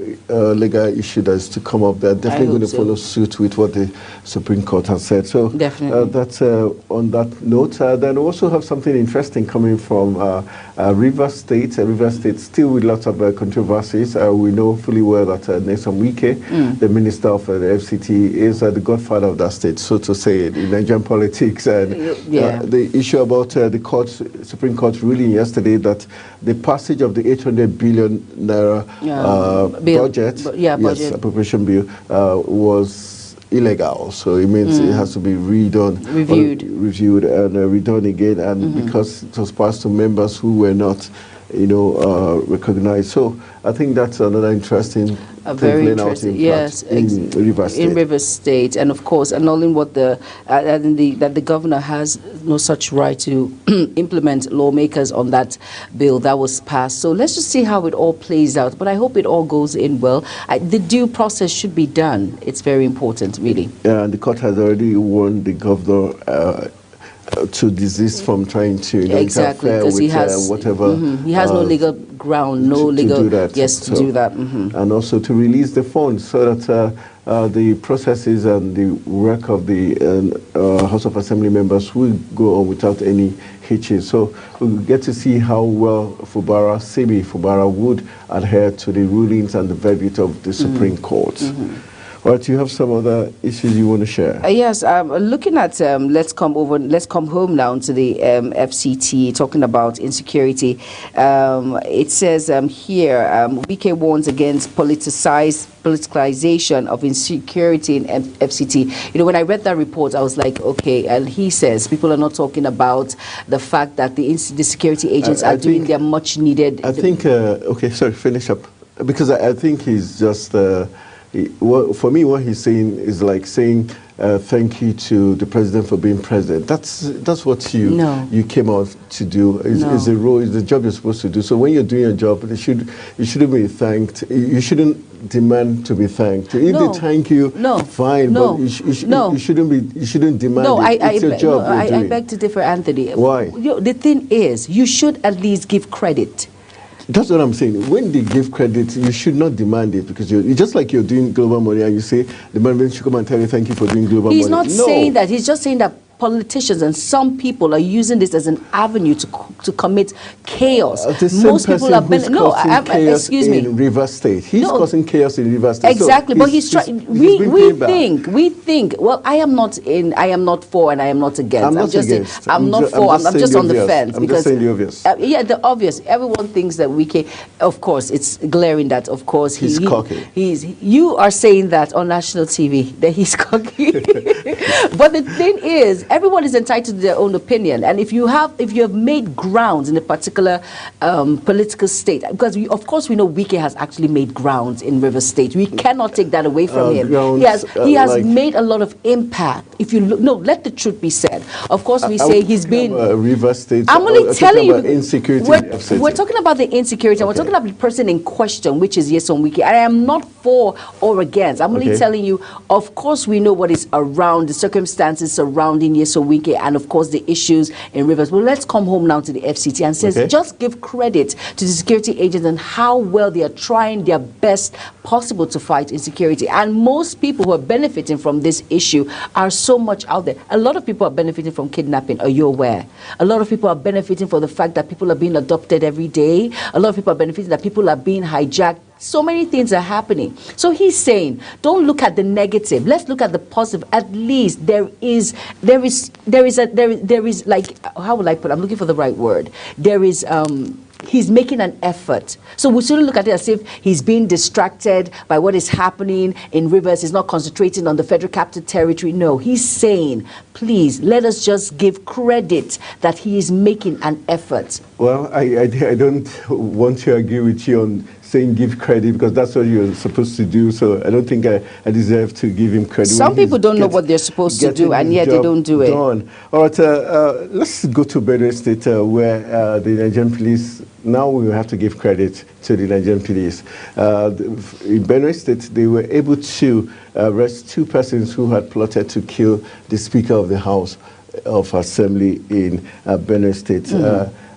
legal issue that's to come up, they're definitely going to follow suit with what the Supreme Court has said. So that's on that note. Then we also have something interesting coming from Rivers State. Rivers State still with lots of controversies. We know fully well that Nyesom Wike, the Minister of the FCT, is the godfather of that state, so to say, in Nigerian politics. And the issue about the Supreme Court ruling yesterday that the passage of the 800 billion naira budget, appropriation bill, was illegal. So it means it has to be reviewed and redone again, and because it was passed to members who were not, recognized. So I think that's another interesting. Very interesting, yes, in Rivers State. In Rivers State, and of course, annulling what that the governor has no such right to implement lawmakers on that bill that was passed. So let's just see how it all plays out. But I hope it all goes in well. The due process should be done. It's very important, really. Yeah, and the court has already warned the governor to desist from trying to interfere with he has, whatever. He has no legal ground, no legal. To do that. Yes, to do that. And also to release the funds so that the processes and the work of the House of Assembly members will go on without any hitches. So we'll get to see how well Sebi Fubara would adhere to the rulings and the verdict of the Supreme Court. All right, you have some other issues you want to share? Yes, looking at, let's come home now to the FCT, talking about insecurity. It says here, Wike warns against politicization of insecurity in FCT. When I read that report, I was like, okay, and he says people are not talking about the fact that the security agents are doing their much needed. I think, okay, sorry, finish up. Because I think he's just... for me, what he's saying is like saying thank you to the president for being president. That's what you came out to do. It's a role, it's the job you're supposed to do. So when you're doing your job, you shouldn't be thanked. You shouldn't demand to be thanked. If they thank you, fine. But you shouldn't demand it. It's your job. I beg to differ, Anthony. Why? The thing is, you should at least give credit. That's what I'm saying. When they give credit, you should not demand it, because you're just like you're doing Global Money and you say the management should come and tell you thank you for doing Global Money. He's not saying that. He's just saying that politicians and some people are using this as an avenue to commit chaos. Most people are excuse me. In Rivers State, he's causing chaos in Rivers State. Exactly, so but he's trying. We think. Well, I am not for, and I am not against. I'm just on the fence because saying the obvious. The obvious. Everyone thinks that Wike. Of course, it's glaring that. Of course, he's cocky. You are saying that on national TV that he's cocky, but the thing is, everyone is entitled to their own opinion, and if you have made grounds in a particular political state, because of course we know Wike has actually made grounds in Rivers State. We cannot take that away from him. He has made a lot of impact. If you look, let the truth be said. Of course, we say he's been Rivers State. I'm only telling you, insecurity. We're talking about the insecurity. And we're talking about the person in question, which is Nyesom Wike. I am not for or against. I'm only telling you. Of course, we know what is around the circumstances surrounding Nyesom Wike, and of course the issues in Rivers. Well, let's come home now to the FCT and says just give credit to the security agents and how well they are trying their best possible to fight insecurity. And most people who are benefiting from this issue are so much out there. A lot of people are benefiting from kidnapping. Are you aware? A lot of people are benefiting from the fact that people are being adopted every day. A lot of people are benefiting that people are being hijacked. So many things are happening. So he's saying, don't look at the negative. Let's look at the positive. At least there is like, how will I put it? I'm looking for the right word. There is, he's making an effort. So we shouldn't look at it as if he's being distracted by what is happening in Rivers. He's not concentrating on the Federal Capital Territory. No, he's saying, please, let us just give credit that he is making an effort. Well, I don't want to agree with you on saying give credit because that's what you're supposed to do. So I don't think I deserve to give him credit. Some people don't know what they're supposed to do, and yet they don't do it. Done. All right, let's go to Benue State, where the Nigerian police, now we have to give credit to the Nigerian police. In Benue State, they were able to arrest 2 persons who had plotted to kill the Speaker of the House of Assembly in Benue State.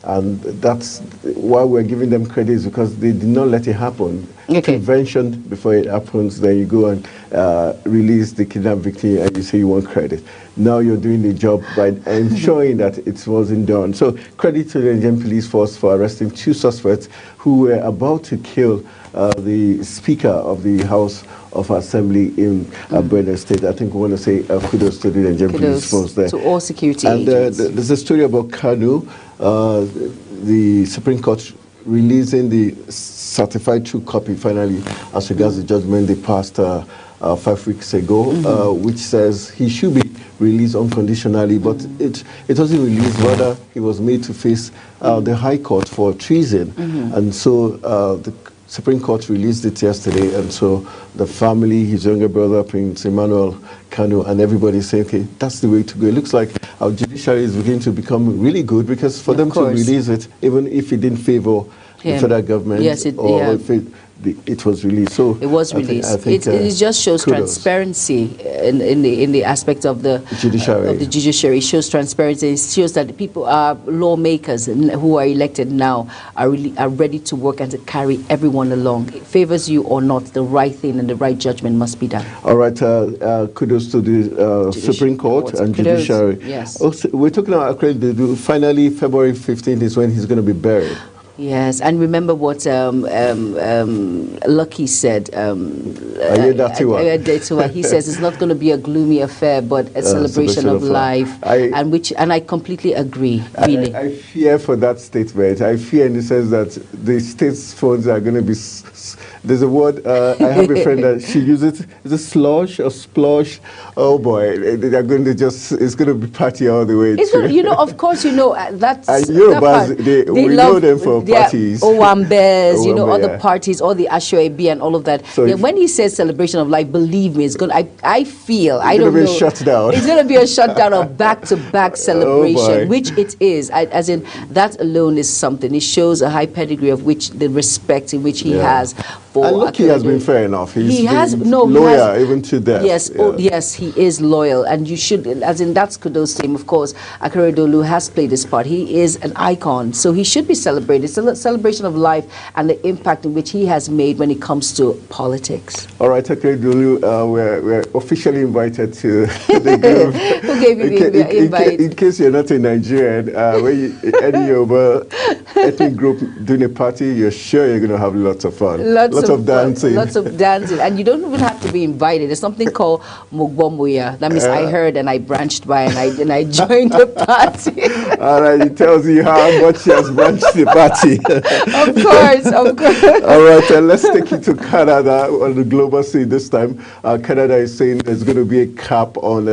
And that's why we're giving them credit, is because they did not let it happen. Prevention before it happens, then you go and release the kidnapped victim and you say you want credit. Now you're doing the job by ensuring that it wasn't done. So credit to the Nigerian police force for arresting 2 suspects who were about to kill the Speaker of the House of Assembly in Benue State. I think we want to say kudos to the Nigerian police force there. To all security agents. And there's a story about Kanu, the Supreme Court releasing the certified true copy finally as regards the judgment they passed 5 weeks ago, which says he should be released unconditionally, but it wasn't released. Rather, he was made to face the High Court for treason, and so the Supreme Court released it yesterday, and so the family, his younger brother, Prince Emmanuel Kanu, and everybody saying, okay, that's the way to go. It looks like our judiciary is beginning to become really good, because for them to release it, even if it didn't favor the federal government, if it was released. So it was released. It just shows transparency in the aspect of the judiciary. It shows transparency. It shows that the people are lawmakers who are elected now are ready to work and to carry everyone along. It favors you or not, the right thing and the right judgment must be done. All right. Kudos to the Supreme Court and judiciary. Yes. Also, we're talking about finally February 15th is when he's going to be buried. Yes, and remember what Lucky said. He says it's not going to be a gloomy affair, but a celebration of life, and I completely agree. Really, I fear for that statement. I fear in the sense that the state's funds are going to be. There's a word. I have a friend that she uses. Is it slush or splosh? Oh boy, they're going to just. It's going to be party all the way. It's going, of course, that's. And Yorubas, we know them for parties. Owambes, other parties, all the Ashoebi and all of that. So when he says celebration of life, believe me, it's going. I feel. I don't know. It's going to be a shutdown. It's going to be a shutdown of back-to-back celebration, which it is. As in, that alone is something. It shows a high pedigree of which the respect in which he has. And Lucky has been fair enough. He has loyal even to death. Yes, yes, he is loyal, and you should, as in that's kudos to him. Of course, Akeredolu has played his part. He is an icon, so he should be celebrated. It's a celebration of life and the impact in which he has made when it comes to politics. All right, Akeredolu, we're officially invited to the group. Who gave you the invite? In case you're not a Nigerian, when any Yoruba ethnic group doing a party, you're sure you're going to have lots of fun. Lots of dancing. Lots of dancing. And you don't even have to be invited. There's something called Mugbombuya. That means I heard and I branched by and I joined the party. All right, it tells you how much he has branched the party. Of course. All right, let's take it to Canada on the global scene this time. Canada is saying there's going to be a cap on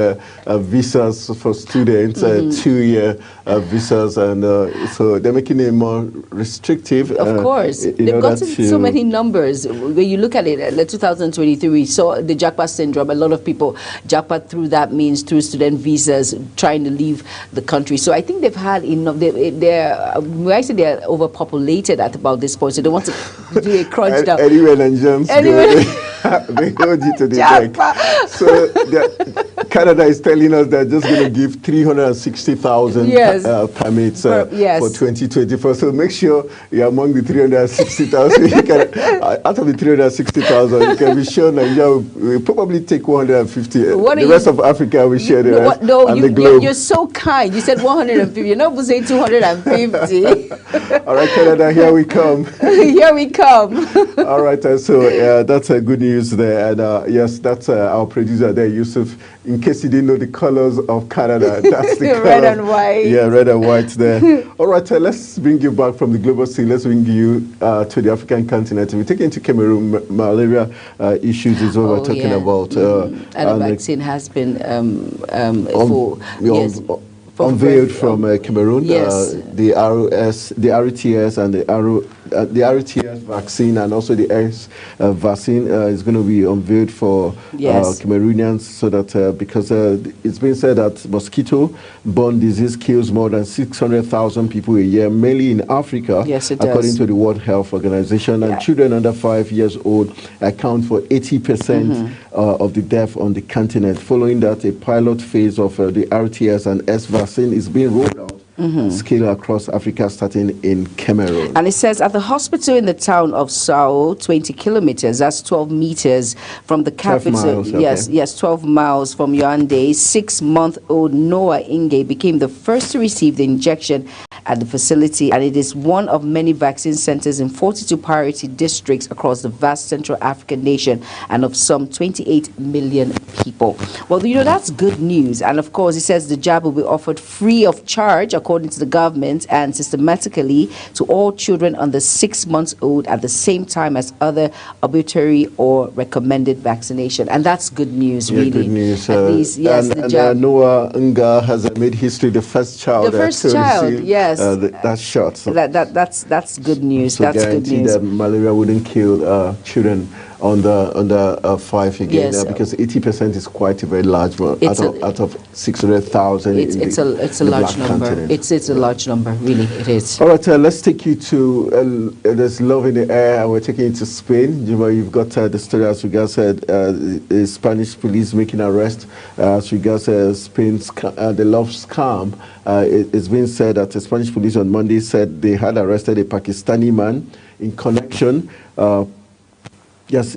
visas for students, 2-year visas, and so they're making it more restrictive. Of course. They've gotten so many numbers. When you look at it, 2023, we saw the jackpot syndrome. A lot of people jackpot through that means, through student visas, trying to leave the country. So I think they've had enough. I say they're overpopulated at about this point, so they want to do a crunch down. Anyway, and James, they hold you to the deck. So Canada is telling us they're just going to give 360,000 permits for 2024. So make sure you're among the 360,000. Out of the 360,000, you can be sure Nigeria will probably take 150. The rest of Africa will share the rest. No, you're so kind. You said 150. You're not going to say 250. All right, Canada, here we come. Here we come. All right, so that's good news there. And yes, that's our producer there, Yusuf. In case you didn't know the colors of Canada, that's the red and white. Yeah, red and white there. All right, let's bring you back from the global scene. Let's bring you to the African continent. We're taking to Cameroon. Malaria issues is what we're talking about. And the vaccine has been unveiled from Cameroon. Yes. The RTS and the the RTS vaccine and also the S vaccine is going to be unveiled for Cameroonians, so that because it's been said that mosquito-borne disease kills more than 600,000 people a year, mainly in Africa, according to the World Health Organization. And children under 5 years old account for 80% of the death on the continent. Following that, a pilot phase of the RTS and S vaccine is being rolled out. Scale across Africa, starting in Cameroon. And it says at the hospital in the town of Sao, 20 kilometers, that's 12 meters from the capital. 12 miles, yes, 12 miles from Yaoundé, 6-month-old Noah Inge became the first to receive the injection at the facility, and it is one of many vaccine centers in 42 priority districts across the vast Central African nation and of some 28 million people. Well, that's good news. And of course, it says the jab will be offered free of charge, according to the government, and systematically to all children under 6 months old at the same time as other obligatory or recommended vaccination. And that's good news, really. Good news. At least, yes, the jab. Noah Nga has made history, the first child. The first child, yes. That shot. So that's good news. So that's good news. That malaria wouldn't kill children under 5 again, because 80% is quite a very large one out of 600,000. It's a large number. Continent. It's a large number, really. It is. All right, let's take you to there's love in the air, and we're taking you to Spain. You've got the story as regards the Spanish police making arrest as regards Spain's the love scam. It's been said that the Spanish police on Monday said they had arrested a Pakistani man in connection.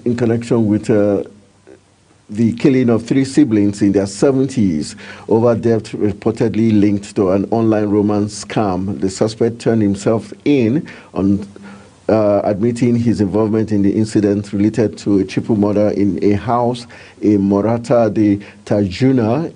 In connection with the killing of 3 siblings in their 70s over debt reportedly linked to an online romance scam. The suspect turned himself in on admitting his involvement in the incident related to a triple murder in a house in Morata de Tajuna,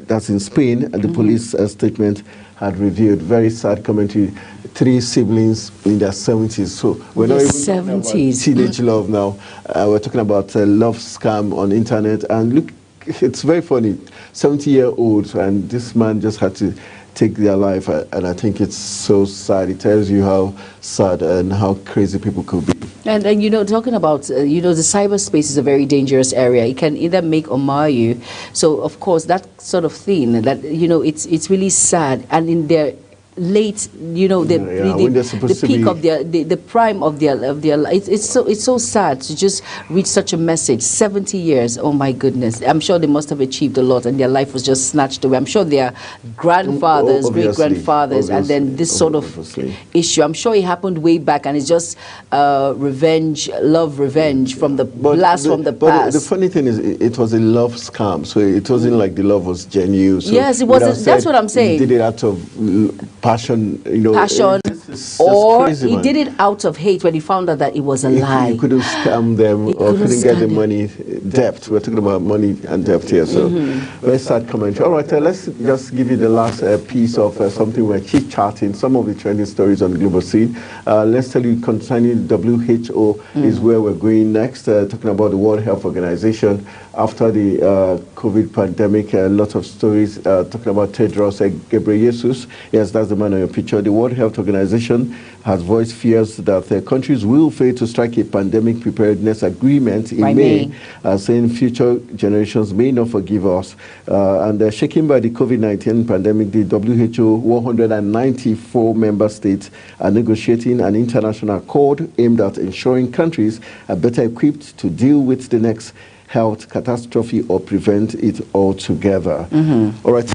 that's in Spain, and the police statement had revealed. Very sad commentary. 3 siblings in their 70s. So we're not even talking about teenage love now. We're talking about love scam on internet. And look, it's very funny. 70-year-olds, and this man just had to take their life. And I think it's so sad. It tells you how sad and how crazy people could be. And talking about, the cyberspace is a very dangerous area. It can either make or mar you. So, of course, that sort of thing, that, it's really sad. And in their late, the peak of the prime of their life. It's so sad to just reach such a message. 70 years, oh my goodness. I'm sure they must have achieved a lot and their life was just snatched away. I'm sure their grandfathers, great-grandfathers, and then this sort of issue. I'm sure it happened way back, and it's just revenge from the blast from the past. The funny thing is, it was a love scam, so it wasn't like the love was genuine. So yes, it wasn't. That's what I'm saying. He did it out of passion, or he did it out of hate when he found out that it was a lie. You couldn't scam them or couldn't get the money, debt. We're talking about money and debt here, so very sad commentary. All right, let's just give you the last piece of something we're chit-chatting, some of the trending stories on the global scene. Let's tell you concerning WHO is where we're going next, talking about the World Health Organization. After the COVID pandemic, a lot of stories talking about Tedros Ghebreyesus. Yes, that's the man on your picture. The World Health Organization has voiced fears that countries will fail to strike a pandemic preparedness agreement in May, saying future generations may not forgive us. And shaken by the COVID-19 pandemic, the WHO 194 member states are negotiating an international accord aimed at ensuring countries are better equipped to deal with the next health catastrophe or prevent it altogether. All right,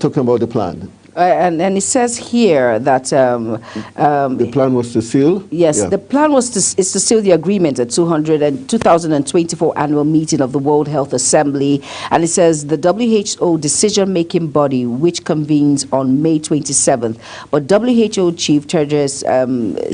talking about the plan. And it says here that the plan was to seal. Yes, the plan was to seal the agreement at 2024 annual meeting of the World Health Assembly, and it says the WHO decision-making body, which convenes on May 27th. But WHO Chief Tedros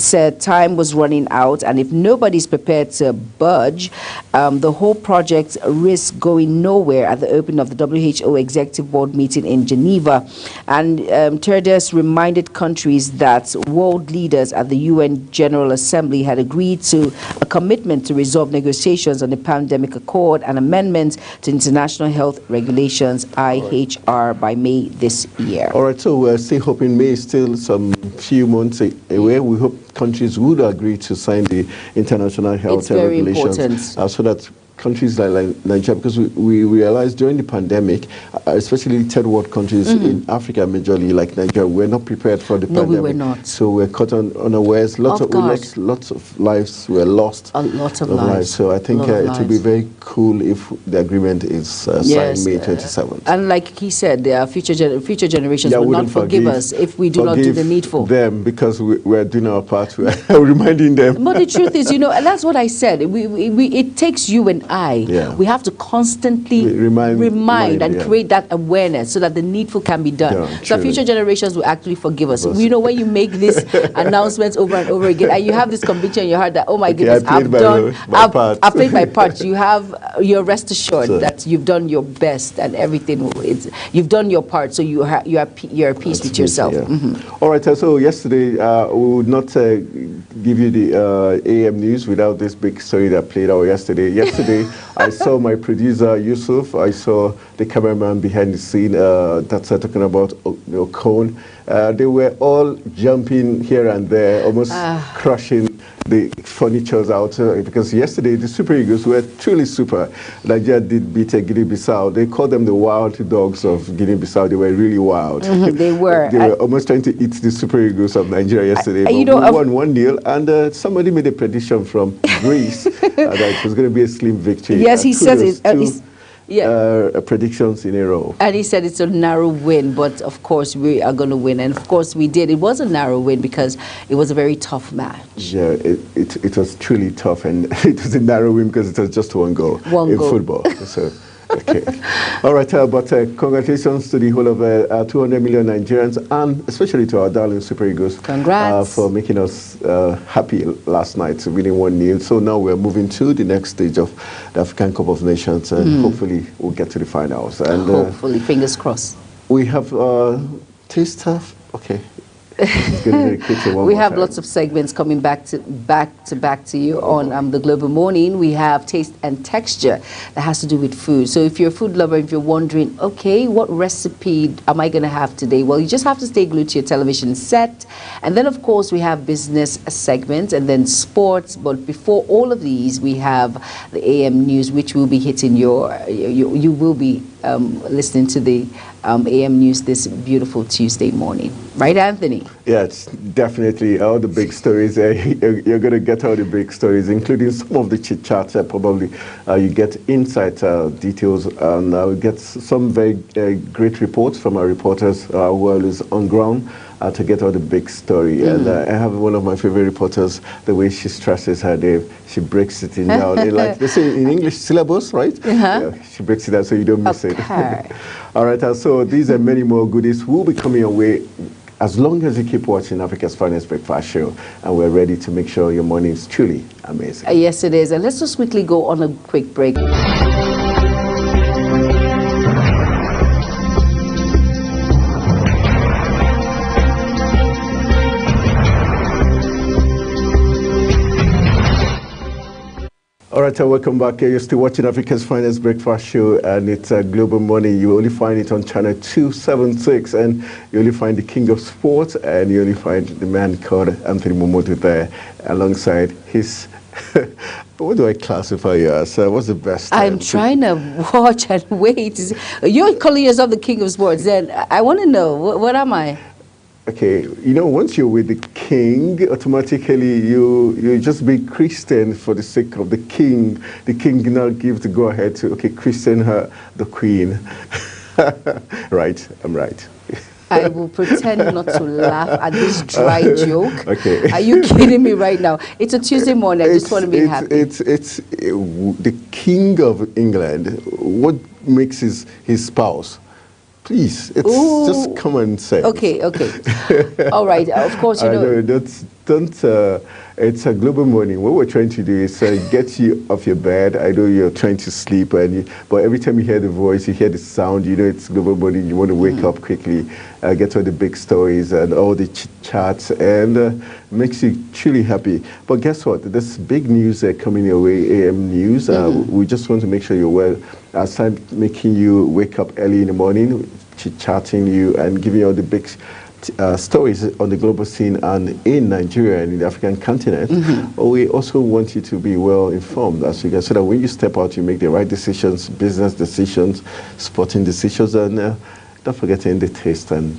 said time was running out, and if nobody's prepared to budge, the whole project risks going nowhere at the opening of the WHO Executive Board meeting in Geneva. And Tedros reminded countries that world leaders at the UN General Assembly had agreed to a commitment to resolve negotiations on the pandemic accord and amendments to international health regulations, IHR, by May this year. All right, so we're still hoping May is still some few months away. We hope countries would agree to sign the international health regulations so that countries like Nigeria, because we realized during the pandemic, especially third world countries in Africa, majorly like Nigeria, we're not prepared for the pandemic. No, we were not. So we're caught unawares. Lots of lives were lost. A lot of lives. So I think it would be very cool if the agreement is signed May 27th. And like he said, there are future generations will not forgive us if we do not do the needful. Them, because we're doing our part. We're reminding them. But the truth is, and that's what I said. It takes you and we have to constantly remind and create that awareness so that the needful can be done. So future generations will actually forgive us. When you make these announcements over and over again, and you have this conviction in your heart that, oh my goodness, I've played my part. You're rest assured that you've done your best and everything. You've done your part, so you're at peace with yourself. All right. So yesterday we would not give you the AM news without this big story that played out yesterday. Yesterday, I saw my producer Yusuf. I saw the cameraman behind the scene. That's talking about Cone. They were all jumping here and there, almost crushing the furnitures out because yesterday the Super Eagles were truly super. Nigeria did beat Guinea-Bissau. They called them the wild dogs of Guinea-Bissau. They were really wild. They were. They were almost trying to eat the Super Eagles of Nigeria yesterday. But we won 1-0, and somebody made a prediction from Greece that it was going to be a slim victory. Yes, he says it. Predictions in a row. And he said it's a narrow win, but of course we are going to win. And of course we did. It was a narrow win because it was a very tough match. Yeah, it was truly tough, and it was a narrow win because it was just one goal in football. So, okay. All right, but congratulations to the whole of 200 million Nigerians, and especially to our darling Super Eagles. Congrats. For making us happy last night, winning 1-0. So now we're moving to the next stage of the African Cup of Nations, and hopefully we'll get to the finals. And hopefully, fingers crossed. We have taste stuff. Okay. We have lots of segments coming back to you on the Global Morning. We have taste and texture that has to do with food. So if you're a food lover, if you're wondering, okay, what recipe am I going to have today? Well, you just have to stay glued to your television set. And then, of course, we have business segments and then sports. But before all of these, we have the AM news, which will be hitting you will be listening to the AM news this beautiful Tuesday morning. Right, Anthony? Yeah, it's definitely all the big stories. You're going to get all the big stories, including some of the chit-chats. Probably you get insight details, and we get some very great reports from our reporters who are always on ground to get all the big story. And I have one of my favorite reporters, the way she stresses her day. She breaks it in down. Like they say in English, syllables, right? Yeah, she breaks it down so you don't miss it. All right, so these and many more goodies will be coming your way as long as you keep watching Africa's Finest Breakfast Show, and we're ready to make sure your morning is truly amazing. Yes, it is. And let's just quickly go on a quick break. All right, welcome back. You're still watching Africa's Finest Breakfast Show, and it's a Global Morning. You only find it on channel 276, and you only find the king of sports, and you only find the man called Anthony Momodu there, alongside his... What do I classify you as? What's the best? I'm trying to watch and wait. You're calling yourself the king of sports. Then I want to know, what am I? Okay, once you're with the king, automatically you just be Christian for the sake of the king. The king now gives the go-ahead to, Christian her, the queen. Right, I'm right. I will pretend not to laugh at this dry joke. Okay. Are you kidding me right now? It's a Tuesday morning. I just want to be happy. It's the king of England. What makes his spouse? Please, it's just common sense. Okay. All right. Of course, it's a Global Morning. What we're trying to do is get you off your bed. I know you're trying to sleep, but every time you hear the voice, you hear the sound, it's Global Morning. You want to wake up quickly, get all the big stories and all the chats, and makes you truly happy. But guess what? There's big news coming your way, AM news. We just want to make sure you're well. Aside making you wake up early in the morning, chit-chatting you and giving you all the big stories on the global scene and in Nigeria and in the African continent, we also want you to be well informed as you guys, so that when you step out, you make the right decisions, business decisions, sporting decisions, and don't forget the taste and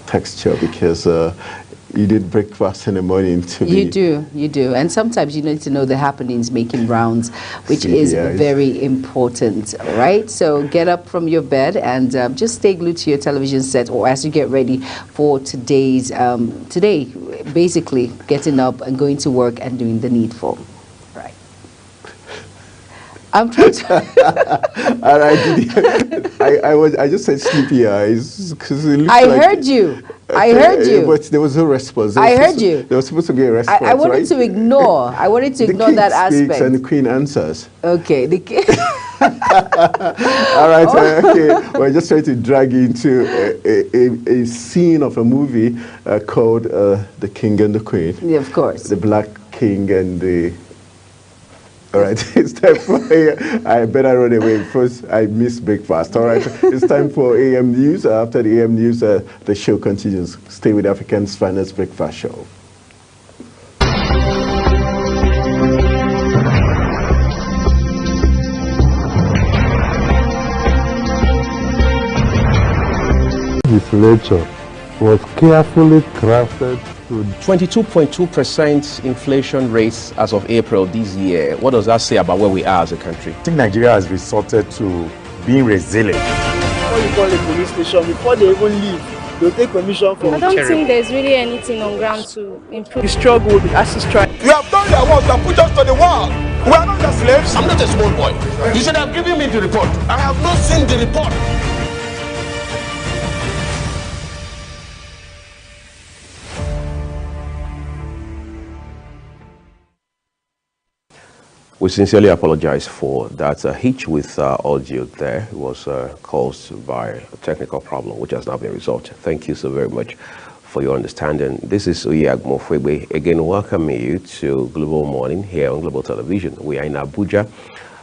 texture, because you did breakfast in the morning to be... You do. And sometimes you need to know the happenings making rounds, which is very important, right? So get up from your bed and just stay glued to your television set, or as you get ready for today's, today, basically getting up and going to work and doing the needful. Right. I'm trying to... All right. I just said sleepy eyes because it looks I heard you. But there was no response. I heard you. There was supposed to be a response. I wanted to ignore. I wanted to ignore that aspect. The king speaks and the queen answers. Okay. The king. All right. Okay. We're just trying to drag into a scene of a movie called The King and the Queen. Yeah, of course. The Black King and the... All right, it's time for I better run away. First, I missed breakfast. All right, it's time for AM News. After the AM News, the show continues. Stay with African's Finest Breakfast Show. This lecture was carefully crafted to 22.2% inflation rates as of April this year. What does that say about where we are as a country? I think Nigeria has resorted to being resilient. Before you call a police station, before they even leave, they'll take permission from... I don't think there's really anything on ground to improve. The struggle with the ASIS strike. You have done your work and put us to the wall. We are not the slaves. I'm not a small boy. You should have given me the report. I have not seen the report. We sincerely apologize for that hitch with audio there. It was caused by a technical problem, which has now been resolved. Thank you so very much for your understanding. This is Oyagmo Fwebe. Again, welcoming you to Global Morning here on Global Television. We are in Abuja,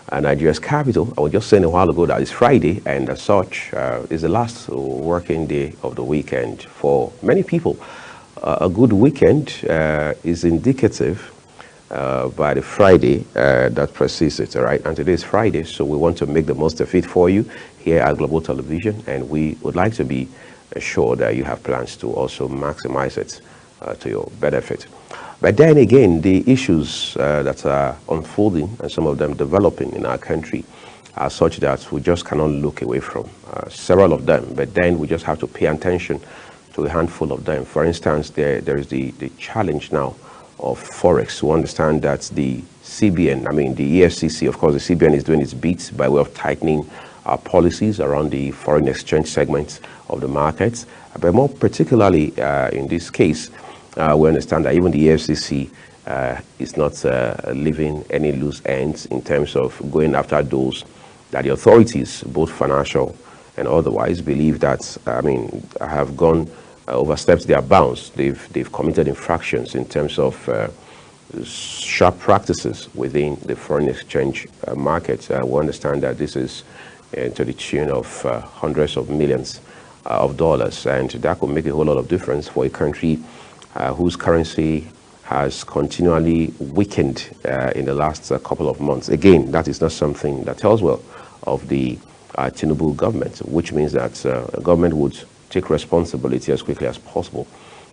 Nigeria's capital. I was just saying a while ago that it's Friday, and as such, is the last working day of the weekend for many people. A good weekend is indicative by the Friday that precedes it, all right? And today is Friday, so we want to make the most of it for you here at Global Television, and we would like to be sure that you have plans to also maximize it to your benefit. But then again, the issues that are unfolding and some of them developing in our country are such that we just cannot look away from several of them, but then we just have to pay attention to a handful of them. For instance, there is the challenge now of Forex. We understand that the CBN, I mean the EFCC, of course the CBN is doing its bit by way of tightening policies around the foreign exchange segments of the markets. But more particularly in this case, we understand that even the EFCC is not leaving any loose ends in terms of going after those that the authorities, both financial and otherwise, believe that, have gone overstepped their bounds. They've committed infractions in terms of sharp practices within the foreign exchange market. We understand that this is to the tune of hundreds of millions of dollars, and that could make a whole lot of difference for a country whose currency has continually weakened in the last couple of months. Again, that is not something that tells well of the Tinubu government, which means that the government would take responsibility as quickly as possible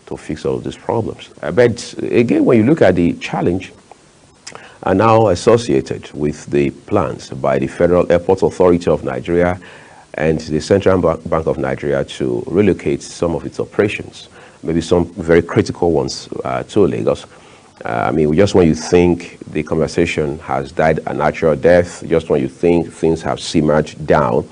to fix all of these problems. But again, when you look at the challenge are now associated with the plans by the Federal Airport Authority of Nigeria and the Central Bank of Nigeria to relocate some of its operations, maybe some very critical ones to Lagos. Just when you think the conversation has died a natural death, just when you think things have simmered down,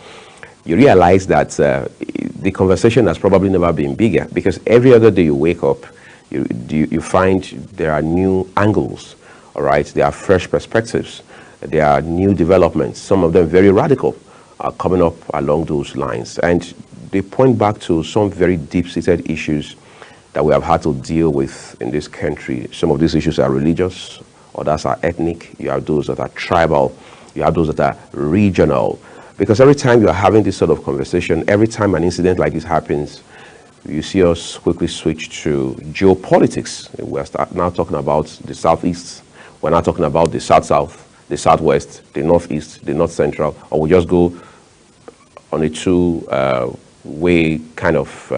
you realize that the conversation has probably never been bigger, because every other day you wake up, you find there are new angles, all right? There are fresh perspectives. There are new developments, some of them very radical, coming up along those lines. And they point back to some very deep-seated issues that we have had to deal with in this country. Some of these issues are religious, others are ethnic. You have those that are tribal. You have those that are regional. Because every time you are having this sort of conversation, every time an incident like this happens, you see us quickly switch to geopolitics. We're now talking about the southeast. We're not talking about the south-south, the southwest, the northeast, the north central, or we just go on a two-way kind of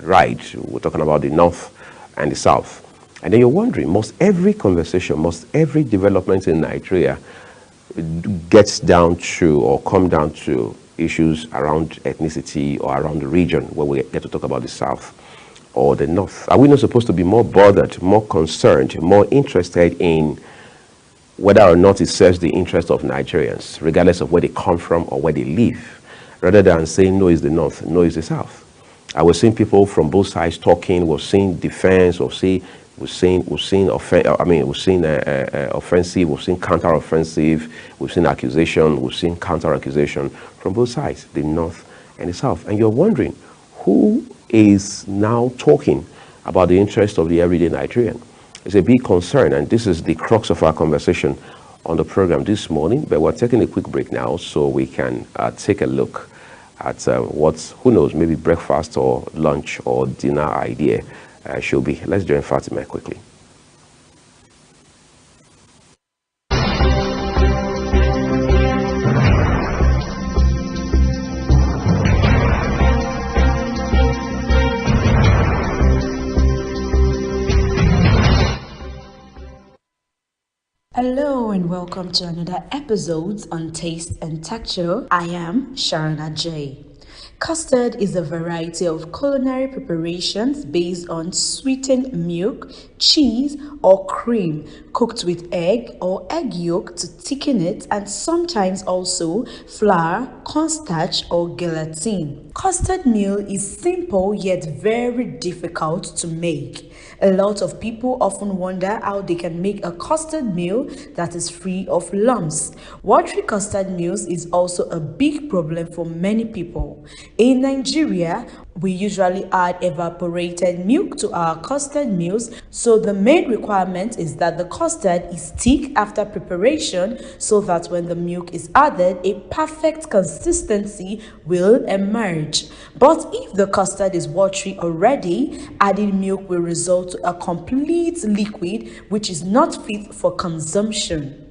ride. We're talking about the north and the south. And then you're wondering, must every conversation, must every development in Nigeria gets down to or come down to issues around ethnicity or around the region where we get to talk about the south or the north? Are we not supposed to be more bothered, more concerned, more interested in whether or not it serves the interest of Nigerians, regardless of where they come from or where they live, rather than saying no is the north, no is the south? I was seeing people from both sides talking. We've seen defense, we've seen offensive, we've seen counter-offensive, we've seen accusation, we've seen counter-accusation from both sides, the north and the south. And you're wondering, who is now talking about the interest of the everyday Nigerian? It's a big concern, and this is the crux of our conversation on the program this morning. But we're taking a quick break now so we can take a look at what's, who knows, maybe breakfast or lunch or dinner idea should be. Let's join Fatima quickly. Hello and welcome to another episode on Taste and Texture. I am Sharana J. Custard is a variety of culinary preparations based on sweetened milk, cheese, or cream cooked with egg or egg yolk to thicken it, and sometimes also flour, cornstarch, or gelatin. Custard meal is simple yet very difficult to make. A lot of people often wonder how they can make a custard meal that is free of lumps. Watery custard meals is also a big problem for many people. In Nigeria, we usually add evaporated milk to our custard meals, so the main requirement is that the custard is thick after preparation so that when the milk is added, a perfect consistency will emerge. But if the custard is watery already, adding milk will result to a complete liquid which is not fit for consumption.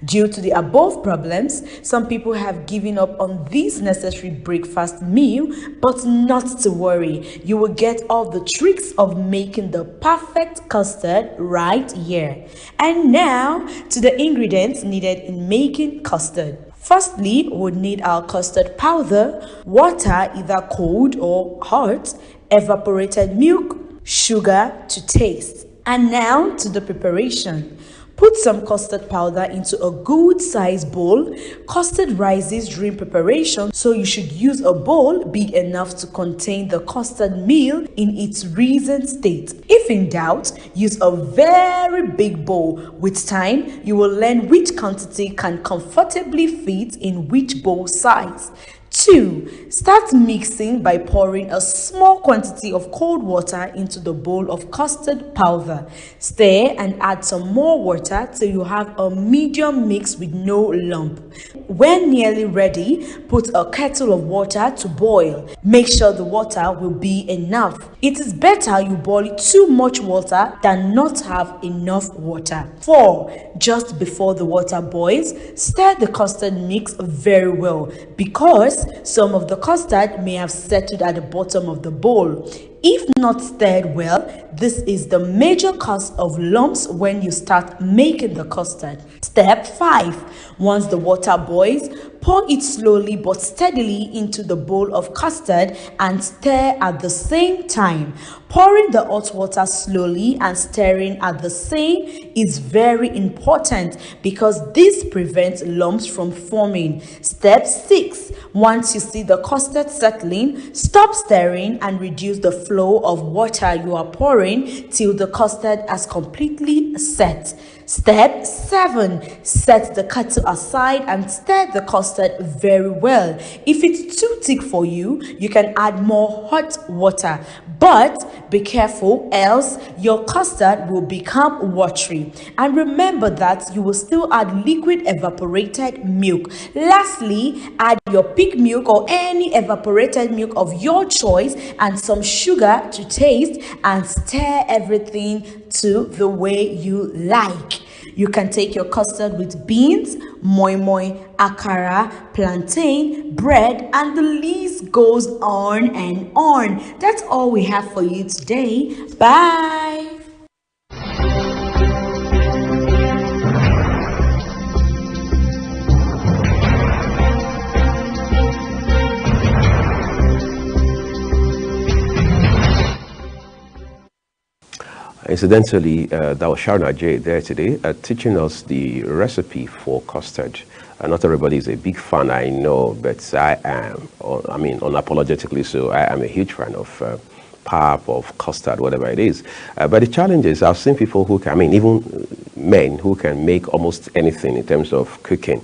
Due to the above problems, some people have given up on this necessary breakfast meal, but not to worry. You will get all the tricks of making the perfect custard right here. And now to the ingredients needed in making custard. Firstly, we'll need our custard powder, water either cold or hot, evaporated milk, sugar to taste. And now to the preparation. Put some custard powder into a good sized bowl. Custard rises during preparation, so you should use a bowl big enough to contain the custard meal in its risen state. If in doubt, use a very big bowl. With time, you will learn which quantity can comfortably fit in which bowl size. 2. Start mixing by pouring a small quantity of cold water into the bowl of custard powder. Stir and add some more water till you have a medium mix with no lump. When nearly ready, put a kettle of water to boil. Make sure the water will be enough. It is better you boil too much water than not have enough water. 4. Just before the water boils, stir the custard mix very well because some of the custard may have settled at the bottom of the bowl. If not stirred well, this is the major cause of lumps when you start making the custard. Step 5. Once the water boils, pour it slowly but steadily into the bowl of custard and stir at the same time. Pouring the hot water slowly and stirring at the same is very important because this prevents lumps from forming. Step 6. Once you see the custard settling, stop stirring and reduce the flow of water you are pouring till the custard has completely set. Step 7. Set the kettle aside and stir the custard very well. If it's too thick for you, you can add more hot water. But be careful, else your custard will become watery. And remember that you will still add liquid evaporated milk. Lastly, add your pig milk or any evaporated milk of your choice and some sugar to taste, and stir everything to the way you like. You can take your custard with beans, moi moi, akara, plantain, bread, and the list goes on and on. That's all we have for you today. Bye. Incidentally, that was Sharna J there today teaching us the recipe for custard. Not everybody is a big fan, I know, but I am, unapologetically so. I am a huge fan of pap, of custard, whatever it is. But the challenge is, I've seen people who can, even men who can make almost anything in terms of cooking.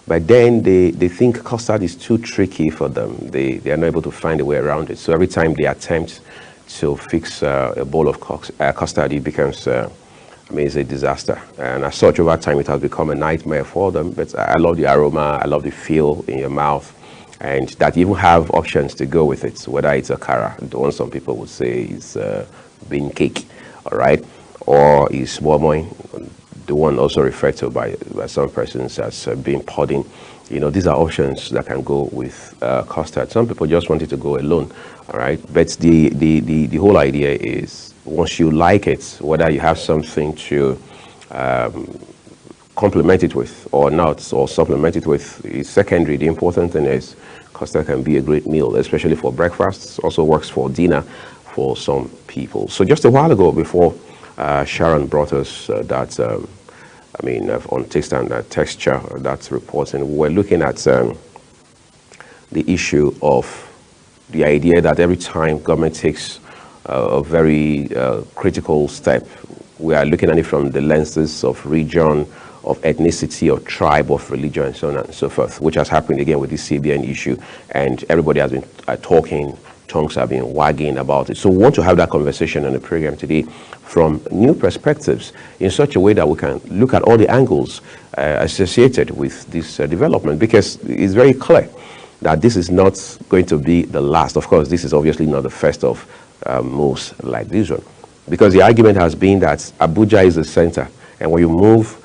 But then they think custard is too tricky for them. They are not able to find a way around it. So every time they attempt to fix a bowl of custard, it becomes it's a disaster. And as such, over time, it has become a nightmare for them. But I love the aroma, I love the feel in your mouth, and that you even have options to go with it, whether it's akara, the one some people would say is bean cake, all right, or is moi moi, the one also referred to by some persons as bean pudding. These are options that can go with custard. Some people just want it to go alone, all right? But the whole idea is, once you like it, whether you have something to complement it with or not, or supplement it with, is secondary. The important thing is custard can be a great meal, especially for breakfast. Also works for dinner for some people. So just a while ago, before Sharon brought us that on taste and texture, that's reporting, we're looking at the issue of the idea that every time government takes a very critical step, we are looking at it from the lenses of region, of ethnicity, of tribe, of religion, and so on and so forth, which has happened again with the CBN issue, and everybody has been talking, tongues have been wagging about it. So we want to have that conversation on the program today from new perspectives, in such a way that we can look at all the angles associated with this development, because it's very clear that this is not going to be the last. Of course, this is obviously not the first of moves like this one, because the argument has been that Abuja is the center, and when you move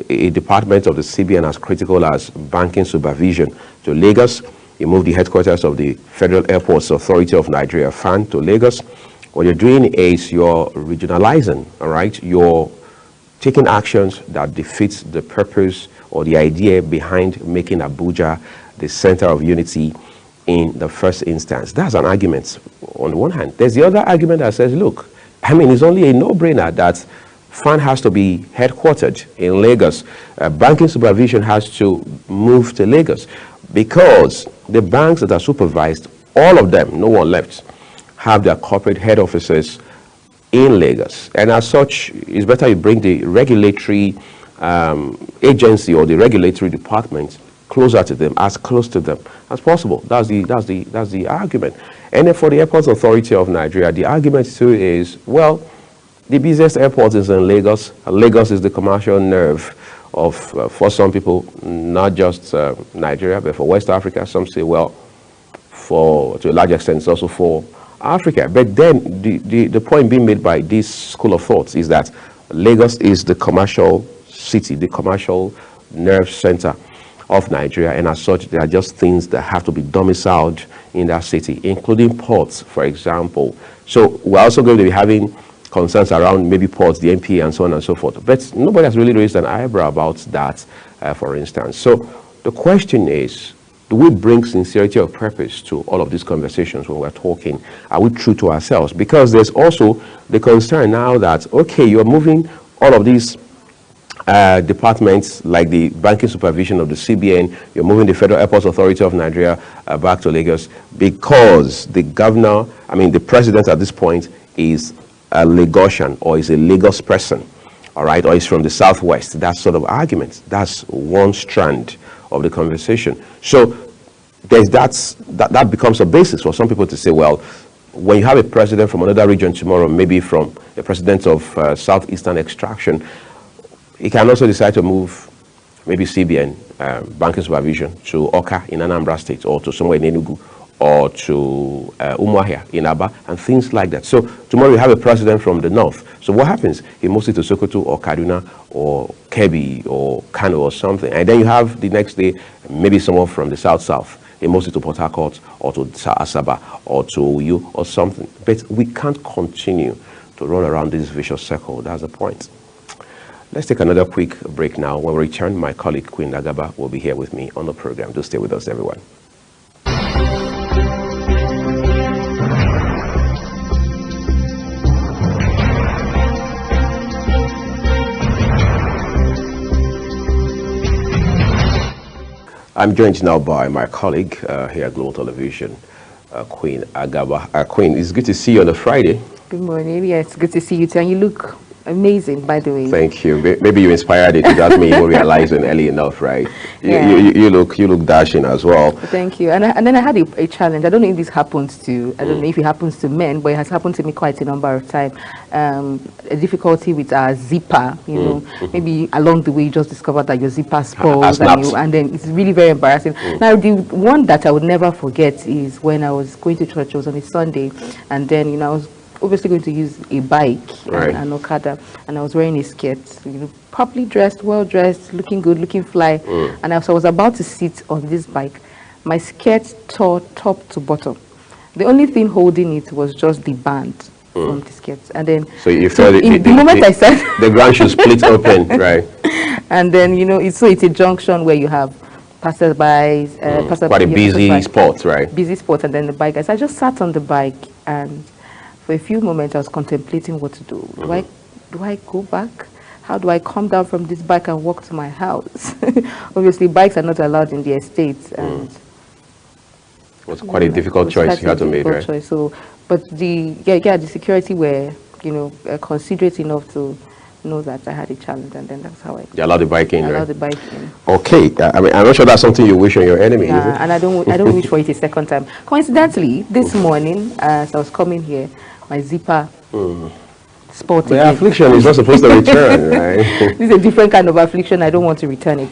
a department of the CBN as critical as banking supervision to Lagos, you move the headquarters of the Federal Airports Authority of Nigeria, FAN, to Lagos. What you're doing is you're regionalizing, all right? You're taking actions that defeat the purpose or the idea behind making Abuja the center of unity in the first instance. That's an argument on the one hand. There's the other argument that says, look, it's only a no-brainer that FAN has to be headquartered in Lagos. Banking supervision has to move to Lagos, because the banks that are supervised, all of them, no one left, have their corporate head offices in Lagos. And as such, it's better you bring the regulatory agency or the regulatory department closer to them, as close to them as possible. That's the argument. And then for the Airports Authority of Nigeria, the argument too is, well, the busiest airport is in Lagos. Lagos is the commercial nerve of, for some people, not just Nigeria, but for West Africa. Some say, well, to a large extent, it's also for Africa. But then the point being made by this school of thought is that Lagos is the commercial city, the commercial nerve center of Nigeria, and as such, there are just things that have to be domiciled in that city, including ports, for example. So we're also going to be having concerns around maybe ports, the NPA, and so on and so forth. But nobody has really raised an eyebrow about that, for instance. So the question is, do we bring sincerity of purpose to all of these conversations when we're talking? Are we true to ourselves? Because there's also the concern now that, okay, you're moving all of these departments like the banking supervision of the CBN, you're moving the Federal Airports Authority of Nigeria back to Lagos because the governor, the president at this point is a Lagosian or is a Lagos person. all right, or is from the Southwest. That sort of argument. That's one strand of the conversation. So there's that becomes a basis for some people to say, well, when you have a president from another region tomorrow, maybe from the president of Southeastern extraction, he can also decide to move maybe CBN, banking supervision, to Oka in Anambra State, or to somewhere in Enugu, or to Umuahia in Aba, and things like that. So tomorrow you have a president from the north. So what happens? He moves it to Sokoto or Kaduna or Kebbi or Kano or something. And then you have the next day, maybe someone from the south. He moves it to Port Harcourt or to Asaba or to Uyu or something. But we can't continue to run around this vicious circle. That's the point. Let's take another quick break now. When we return, my colleague Queen Agaba will be here with me on the program. Do stay with us, everyone. I'm joined now by my colleague here at Global Television, Queen Agaba. Queen, it's good to see you on a Friday. Good morning. Yeah, it's good to see you too. And you look amazing, by the way. Thank you. Maybe you inspired it without me even realizing early enough, right? Yeah. You look dashing as well. Thank you. And then I had a challenge. I don't know if this happens to, I don't know if it happens to men, but it has happened to me quite a number of times. A difficulty with our zipper, you know, maybe along the way you just discovered that your zipper spoils, and then it's really very embarrassing. Now, the one that I would never forget is when I was going to church. It was on a Sunday, and then, you know, I was obviously going to use a bike, right, an Okada, and I was wearing a skirt, you know, properly dressed, well dressed, looking good, looking fly, and as I was about to sit on this bike, my skirt tore top to bottom. The only thing holding it was just the band from the skirt, and then so you felt the moment I said the ground should split open, right? And then, you know, it's a junction where you have passersby, quite a busy spot, right? Busy spot, and then the bike guys. I just sat on the bike, and for a few moments I was contemplating what to do. Do I go back? How do I come down from this bike and walk to my house? Obviously, bikes are not allowed in the estates, and it was quite a difficult choice you had to make, right? So, but the security were, you know, considerate enough to know that I had a challenge, and then that's how I allowed the bike in, right? Allowed the bike in. Okay, I mean, I'm not sure that's something you wish on your enemy, is it? And I don't wish for it a second time. Coincidentally, this morning, as I was coming here, my zipper spotted. The affliction is not supposed to return, right? This is a different kind of affliction. I don't want to return it.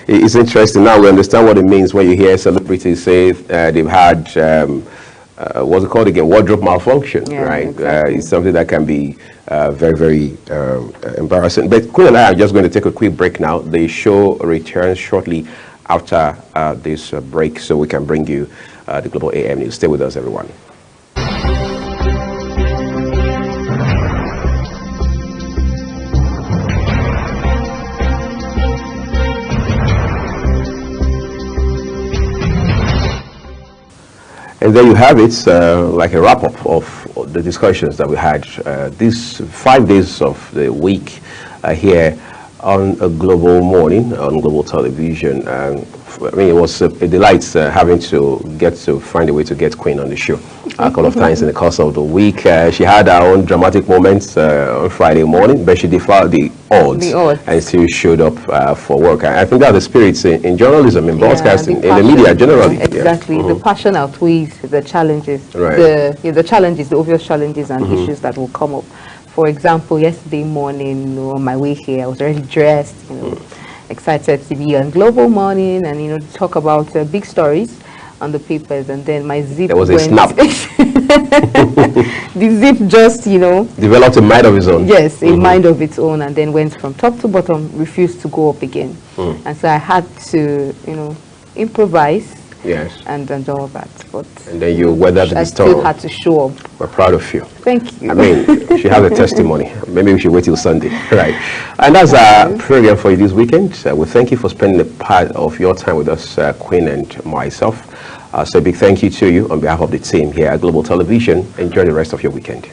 It's interesting. Now we understand what it means when you hear celebrities say they've had what's it called again? Wardrobe malfunction, right? Exactly. It's something that can be very, very embarrassing. But Queen and I are just going to take a quick break now. The show returns shortly after this break, so we can bring you the Global AM News. Stay with us, everyone. And there you have it, like a wrap-up of the discussions that we had these 5 days of the week here on a Global Morning, on Global Television. I mean, it was a delight having to find a way to get Queen on the show a couple of times in the course of the week. She had her own dramatic moments on Friday morning, but she defied the odds and still showed up for work. I think that's the spirit in journalism, in broadcasting, in the media generally. Exactly. The passion outweighs the challenges, right. the challenges, the obvious challenges and issues that will come up. For example, yesterday morning, you know, on my way here, I was already dressed, you know, excited to be on Global Morning and, you know, talk about big stories on the papers, and then my zip there was a snap. The zip just, you know, developed a mind of its own. Yes, a mind of its own, and then went from top to bottom, refused to go up again. And so I had to, you know, improvise. Yes. And all that. But and then you weathered the storm. I still had to show up. We're proud of you. Thank you. I mean, she has a testimony. Maybe we should wait till Sunday. Right. And that's our program for you this weekend. We thank you for spending a part of your time with us, Queen and myself. So a big thank you to you on behalf of the team here at Global Television. Enjoy the rest of your weekend.